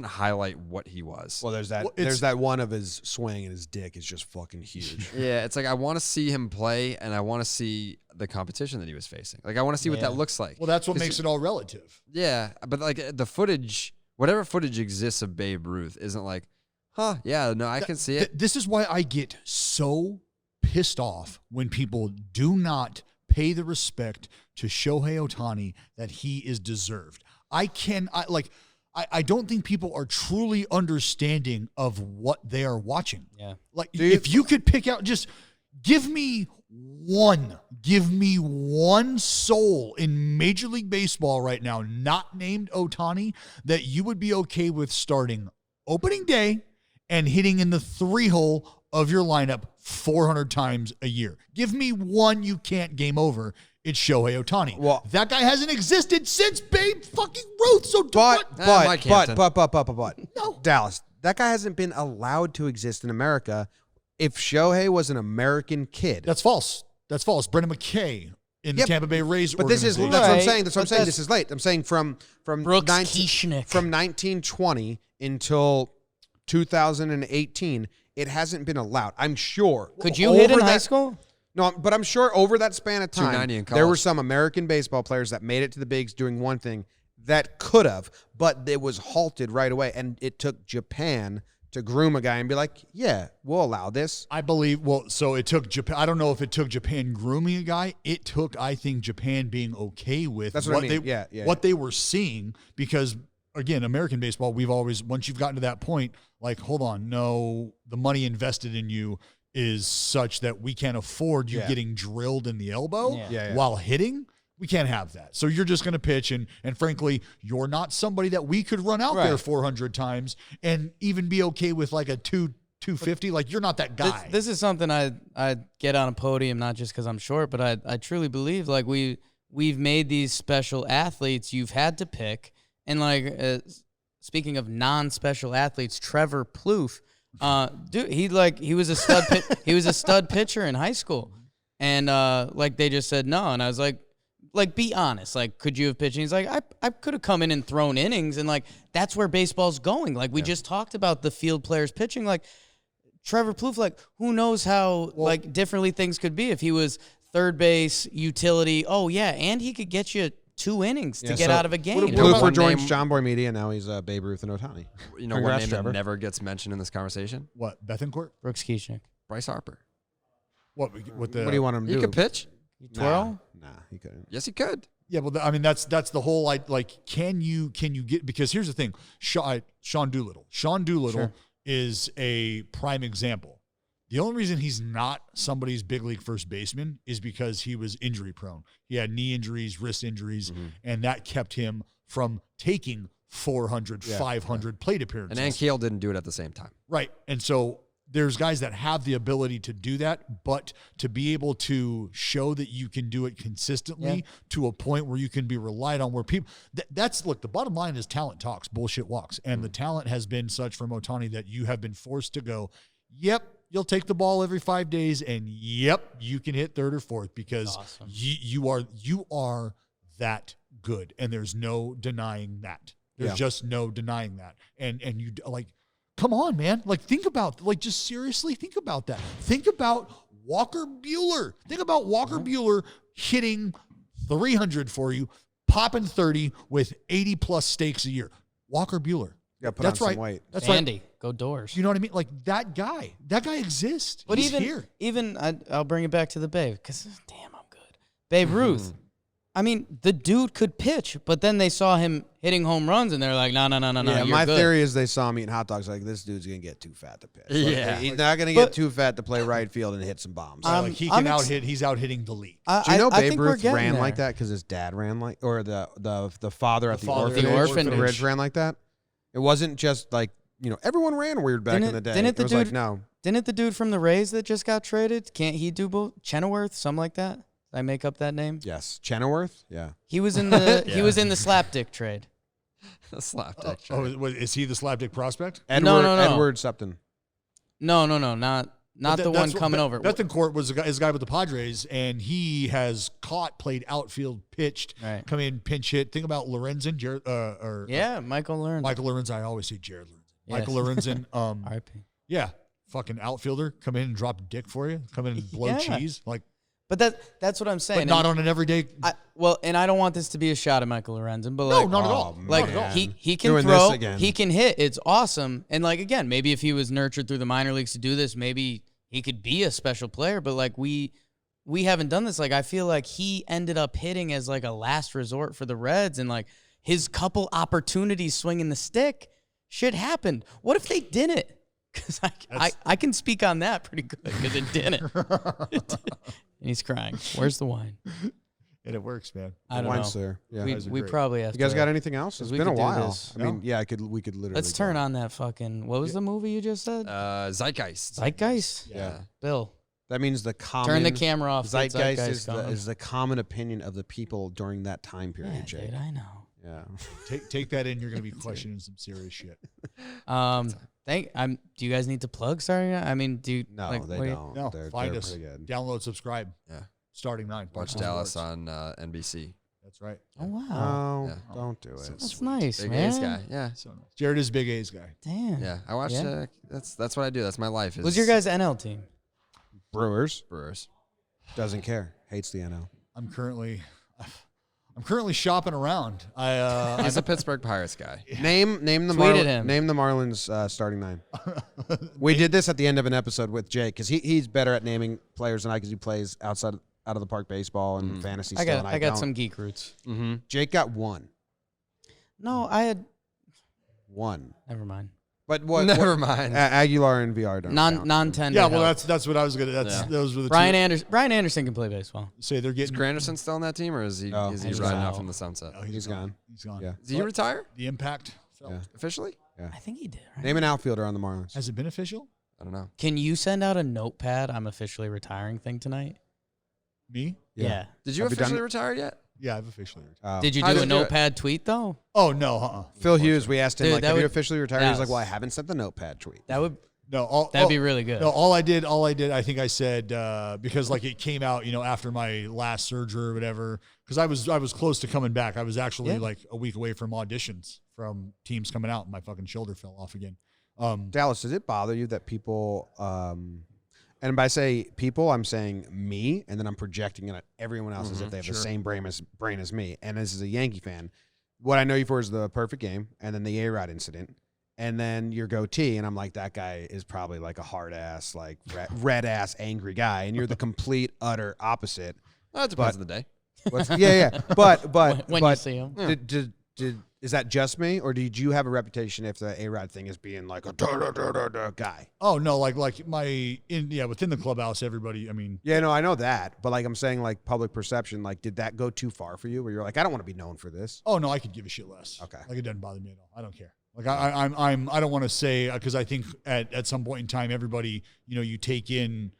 highlight what he was. Well, there's that. Well, there's that one of his swing, and his dick is just fucking huge. Yeah, it's like I want to see him play, and I want to see the competition that he was facing. Like I want to see what Yeah. that looks like. Well, that's what 'Cause makes it all relative. Yeah, but like the footage, whatever footage exists of Babe Ruth isn't like, yeah, no, I can see it. This is why I get so pissed off when people do not pay the respect to Shohei Ohtani that he is deserved. I don't think people are truly understanding of what they are watching. Yeah. Like, if you could pick out, just give me one soul in Major League Baseball right now, not named Ohtani, that you would be okay with starting opening day and hitting in the 3-hole of your lineup 400 times a year. Give me one you can't game over. It's Shohei Ohtani. Well, that guy hasn't existed since Babe fucking Ruth. So But Mike Hampton. No. Dallas, that guy hasn't been allowed to exist in America. If Shohei was an American kid, That's false. Brendan McKay in the Yep. Tampa Bay Rays but this is organization. that's what I'm Right, saying. That's what I'm but saying. that's- This is late. I'm saying from Brooks 19 Kieschnick. from 1920 until 2018, it hasn't been allowed. I'm sure. Could you hit in Over high that- school? No, but I'm sure over that span of time, 290 in there were college. some American baseball players that made it to the bigs doing one thing that could have, but it was halted right away. And it took Japan to groom a guy and be like, yeah, we'll allow this. I believe, so it took Japan. I don't know if it took Japan grooming a guy. It took, I think, Japan being okay with That's what I mean. what they were seeing. Because, again, American baseball, we've always, once you've gotten to that point, like, hold on, no, the money invested in you is such that we can't afford you getting drilled in the elbow while hitting. We can't have that. So you're just going to pitch, and frankly, you're not somebody that we could run out there 400 times and even be okay with like a 250. Like, you're not that guy. This is something I get on a podium, not just because I'm short, but I truly believe like we've made these special athletes you've had to pick. And like speaking of non-special athletes, Trevor Plouffe, dude, he was a stud he was a stud pitcher in high school, and like they just said no, and I was like, be honest. Like, could you have pitched? And he's like, I could have come in and thrown innings. And, like, that's where baseball's going. Like, we just talked about the field players pitching. Like, Trevor Plouffe, like, who knows how, like, differently things could be if he was third base, utility. Oh, yeah, and he could get you 2 innings to get out of a game. Plouffe joins JOMBOY Media. Now he's Babe Ruth and Ohtani. You know, Congrats, one name Trevor. that never gets mentioned in this conversation? What, Bethencourt? Brooks Kieschnick. Bryce Harper. What do you want him to do? He could pitch. Twirl? Nah, he couldn't. Yes, he could. Yeah, well, I mean, that's the whole, like, can you get, because here's the thing, Sean Doolittle. Sean Doolittle is a prime example. The only reason he's not somebody's big league first baseman is because he was injury prone. He had knee injuries, wrist injuries, and that kept him from taking 400, 500 plate appearances. And Ankiel didn't do it at the same time. Right. And so there's guys that have the ability to do that, but to be able to show that you can do it consistently to a point where you can be relied on, where people, look, the bottom line is talent talks, bullshit walks. And the talent has been such from Ohtani that you have been forced to go, yep, you'll take the ball every 5 days, and yep, you can hit third or fourth because you are that good. And there's no denying that. There's just no denying that. And you, like, come on, man. Like, think about, like, just seriously think about that. Think about Walker Buehler. Think about Walker Buehler hitting 300 for you, popping 30 with 80-plus stakes a year. Walker Buehler. Yeah, put That's on right. some weight. That's Andy, right. go Doors. You know what I mean? Like, that guy exists. But He's here. I'll bring it back to the Babe, because damn, I'm good. Babe Ruth. I mean, the dude could pitch, but then they saw him hitting home runs, and they're like, no, Yeah, you're my good. theory is they saw him eating hot dogs like, this dude's going to get too fat to pitch. Like, Yeah. he's not going to get too fat to play right field and hit some bombs. Like, he can he's out hitting the league. Do you know I Babe think we're Ruth getting ran there. like that because his dad ran like, or the father at the father orphanage, at the orphanage. Ridge ran like that? It wasn't just like, everyone ran weird back in the day. Didn't the it was dude, like, no. Didn't the dude from the Rays that just got traded, can't he do both? Chenoweth, something like that? Did I make up that name? Yes. Chenoweth? Yeah. He was in the he was in the slapdick trade. A slapdick. Is he the slapdick prospect? No. Edward Supton. No, not the one coming over. Bethencourt was a guy with the Padres, and he has played outfield, pitched, come in, pinch hit. Think about Lorenzen, Michael Lorenzen. Michael Lorenzen. I always say Jared Lorenzen. Yes. Michael Lorenzen. R.I.P. Yeah, fucking outfielder. Come in and drop a dick for you. Come in and blow cheese. Like, But that's what I'm saying. but not on an everyday. And I don't want this to be a shot at Michael Lorenzen, but No, like, not at all. Like, Not at all. he can Doing throw, this again. he can hit. It's awesome. And like, again, maybe if he was nurtured through the minor leagues to do this, maybe he could be a special player. But like, we haven't done this. Like, I feel like he ended up hitting as like a last resort for the Reds, and like his couple opportunities swinging the stick, shit happened. What if they didn't? Because I can speak on that pretty good because it didn't. And he's crying. Where's the wine? And it works, man. I don't Wine's know. there. Yeah. We probably have You guys to. got anything else? It's we been a could do while. this. I mean, yeah, we could literally. Let's turn on that fucking. What was the movie you just said? Zeitgeist. Zeitgeist. Yeah. Bill, That means the common. turn the camera off. Get Zeitgeist going. is the common opinion of the people during that time period, Yeah, Jake. dude, I know. Yeah. Take that in. You're going to be questioning some serious shit. Do you guys need to plug starting? I mean, do you? No, like, they what do you- don't. No, they're find us. pretty good. Download, subscribe. Yeah. Starting 9. Watch Podcast Dallas Awards. on NBC. That's right. Oh wow, Oh, Yeah. don't do it. that's nice, Big man. A's guy. Yeah. So nice. Jared is Big A's guy. Damn. Yeah. I watched. Yeah. That's what I do. That's my life. What's your guys' NL team? Brewers. Brewers? Doesn't care. Hates the NL. I'm currently shopping around. He's a Pittsburgh Pirates guy. Name the Tweeted him. Name the Marlins starting 9. We did this at the end of an episode with Jake because he's better at naming players than I because he plays out of the park baseball and fantasy. I still, got some geek roots. Mm-hmm. Jake got 1. No, I had 1. never mind. But what? Never mind. Aguilar and VR don't count. Non-tender. Yeah, well, help. that's what I was gonna. Those were the Brian two. Anderson. Brian Anderson can play baseball. Say they're Is getting. Granderson still on that team, or is he No, is he he's riding gone. off in the sunset? No, He's gone. He's gone. Yeah. Did he retire The impact. Yeah. officially? I think he did. Right? Name an outfielder on the Marlins. Has it been official? I don't know. Can you send out a notepad? I'm officially retiring thing tonight. Me? Yeah. Did you Have you done officially it? retire yet? Yeah, I've officially retired. Oh. Did you How do did a you do it? notepad tweet though? Oh no, Phil Hughes? We asked him Dude, like, that "Have you would- officially retired?" He's like, yes. "Well, I haven't sent the notepad tweet." That would No, that'd be really good. No, all I did, I think I said because like it came out, after my last surgery or whatever. Because I was close to coming back. I was actually like a week away from auditions from teams coming out, and my fucking shoulder fell off again. Dallas, does it bother you that people, and by say people, I'm saying me, and then I'm projecting it at everyone else as if they have the same brain as me. And as a Yankee fan, what I know you for is the perfect game, and then the A-Rod incident, and then your goatee, and I'm like, that guy is probably like a hard ass, like red ass, angry guy, and you're the complete utter opposite. Well, it depends on the day. Yeah. But when you see him. is that just me, or did you have a reputation if the A-Rod thing is being like a guy? Oh no, like within the clubhouse, everybody. I mean, Yeah, no, I know that, but like I'm saying, like public perception, like did that go too far for you? Where you're like, I don't want to be known for this. oh no, I could give a shit less. Okay. Like it doesn't bother me at all. I don't care. Like I don't want to say because I think at some point in time, everybody, you take in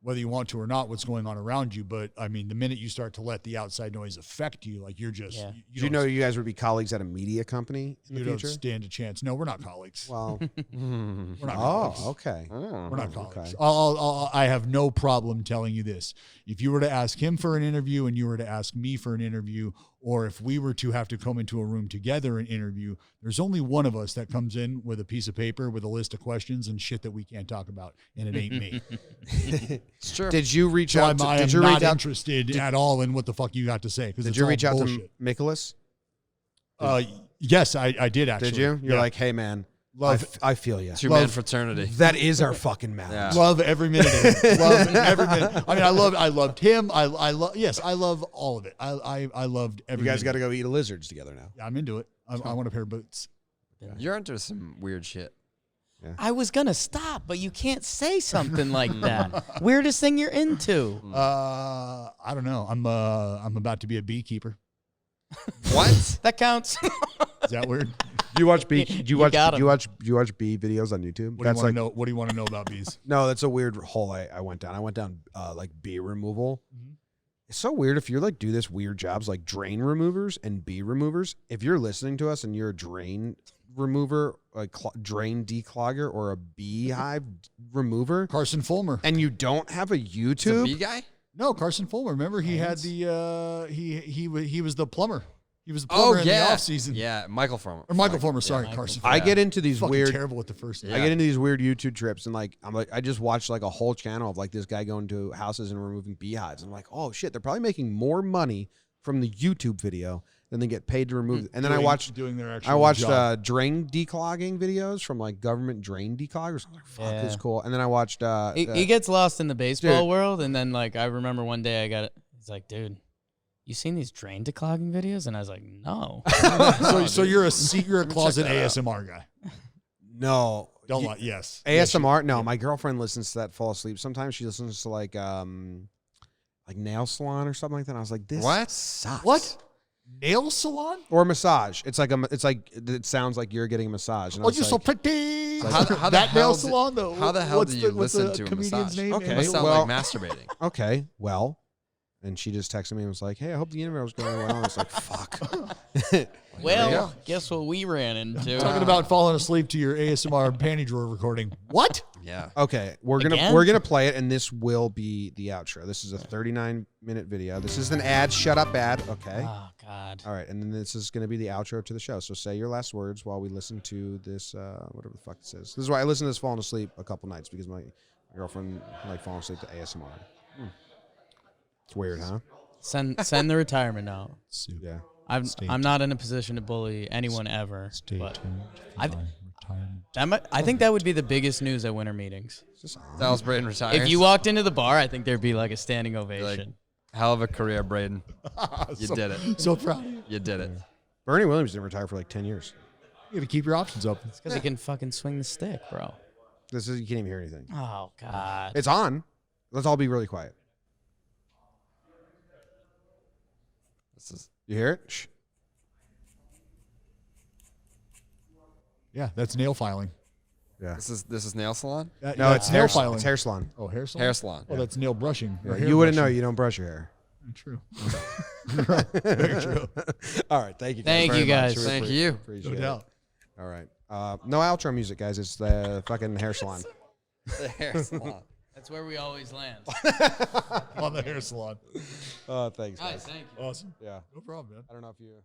whether you want to or not what's going on around you. But I mean, the minute you start to let the outside noise affect you, like you're just Yeah. Did you know you guys would be colleagues at a media company in you the don't future? stand a chance. No, we're not colleagues. Well, We're not colleagues. okay. We're not colleagues. Okay. I have no problem telling you this. If you were to ask him for an interview and you were to ask me for an interview, or if we were to have to come into a room together and interview, there's only one of us that comes in with a piece of paper with a list of questions and shit that we can't talk about, and it ain't me. It's true. Did you reach So out? I Did am you not reach out? interested at all in what the fuck you got to say. Did you reach out to Nicholas? Yes, I did actually. Did you? You're Yeah. like, hey man, Love- I feel you. It's your man fraternity. That is our fucking mouth. Yeah. Love every minute of it. Love every minute. I mean, I loved him. I love all of it. I loved every You guys got minute. to go eat lizards together now. Yeah, I'm into it. I want a pair of boots. You're into some weird shit. I was gonna stop, but you can't say something like that. Weirdest thing you're into. I don't know. I'm about to be a beekeeper. What? That counts. Is that weird? Do you watch bee? Do you watch? got Do you watch bee videos on YouTube? What do you want to know? What do you want to know about bees? No, that's a weird hole I went down. I went down like bee removal. Mm-hmm. It's so weird if you're like do this weird jobs like drain removers and bee removers. If you're listening to us and you're a drain remover, like drain declogger or a beehive remover, Carson Fulmer. and you don't have a It's a YouTube, bee guy? No, Carson Fulmer. Remember, he had the he was the plumber. He was the Oh, plumber in yeah. the off season. Yeah, Michael Fulmer. Or Michael Fulmer. Sorry, Michael Carson. I Fulmer. get into these Fucking weird. terrible with the first name. I get into these weird YouTube trips and like I just watched like a whole channel of like this guy going to houses and removing beehives. I'm like, oh shit, they're probably making more money from the YouTube video than they get paid to remove. And then I watched doing their actual I watched job. drain declogging videos from like government drain decloggers. I was like, fuck, Yeah. this is cool. And then I watched He gets lost in the baseball Dude. world, and then like I remember one day I got it. He's like, dude, you seen these drain declogging videos? And I was like, no. So you're a closet that out. ASMR guy. no Don't you- lie. Yes. ASMR. No, my girlfriend listens to that fall asleep. Sometimes she listens to like nail salon or something like that. And I was like, this What? sucks. What? Nail salon? Or massage. It's like it sounds like you're getting a massage. And I Oh, was you're so like, pretty. How the that hell nail do- salon, though. How the hell what's do you what's listen the to a comedian's massage? name? Okay. It must sound well- like masturbating. okay, well. And she just texted me and was like, hey, I hope the interview was going well. I was like, fuck. Well, guess what we ran into? Talking about falling asleep to your ASMR panty drawer recording. What? Yeah. Okay, we're Again? gonna play it, and this will be the outro. This is a 39-minute video. This is an ad. Shut up, ad. Okay. Oh God. All right, and then this is gonna be the outro to the show. So say your last words while we listen to this. Whatever the fuck it says. This is why I listened to this falling asleep a couple nights because my girlfriend like falling asleep to ASMR. It's weird, huh? Send the retirement out. Yeah. I'm not in a position to bully anyone ever. Stay but tuned. I- Retirement. I think that would be the biggest news at winter meetings. Dallas Braden retires. If you walked into the bar, I think there'd be like a standing ovation. Like, hell of a career, Braden. You did it. So proud of you. You did it. Bernie Williams didn't retire for like 10 years. You got to keep your options open. Because he can fucking swing the stick, bro. You can't even hear anything. Oh, God. It's on. Let's all be really quiet. You hear it? Shh. Yeah, that's nail filing. Yeah. This is nail salon. No, it's nail hair filing. It's hair salon. Oh, hair salon. Hair salon. Oh, that's nail brushing. or hair You wouldn't know. brushing. You don't brush your hair. True. Very true. All right. Thank you. Thank very you, guys. much. Really Thank you. Appreciate No it. doubt. All right. No outro music, guys. It's the fucking hair salon. The hair salon. That's where we always land. On the hair salon. Thanks, guys. Thank you. Awesome. Yeah. No problem, man. I don't know if you.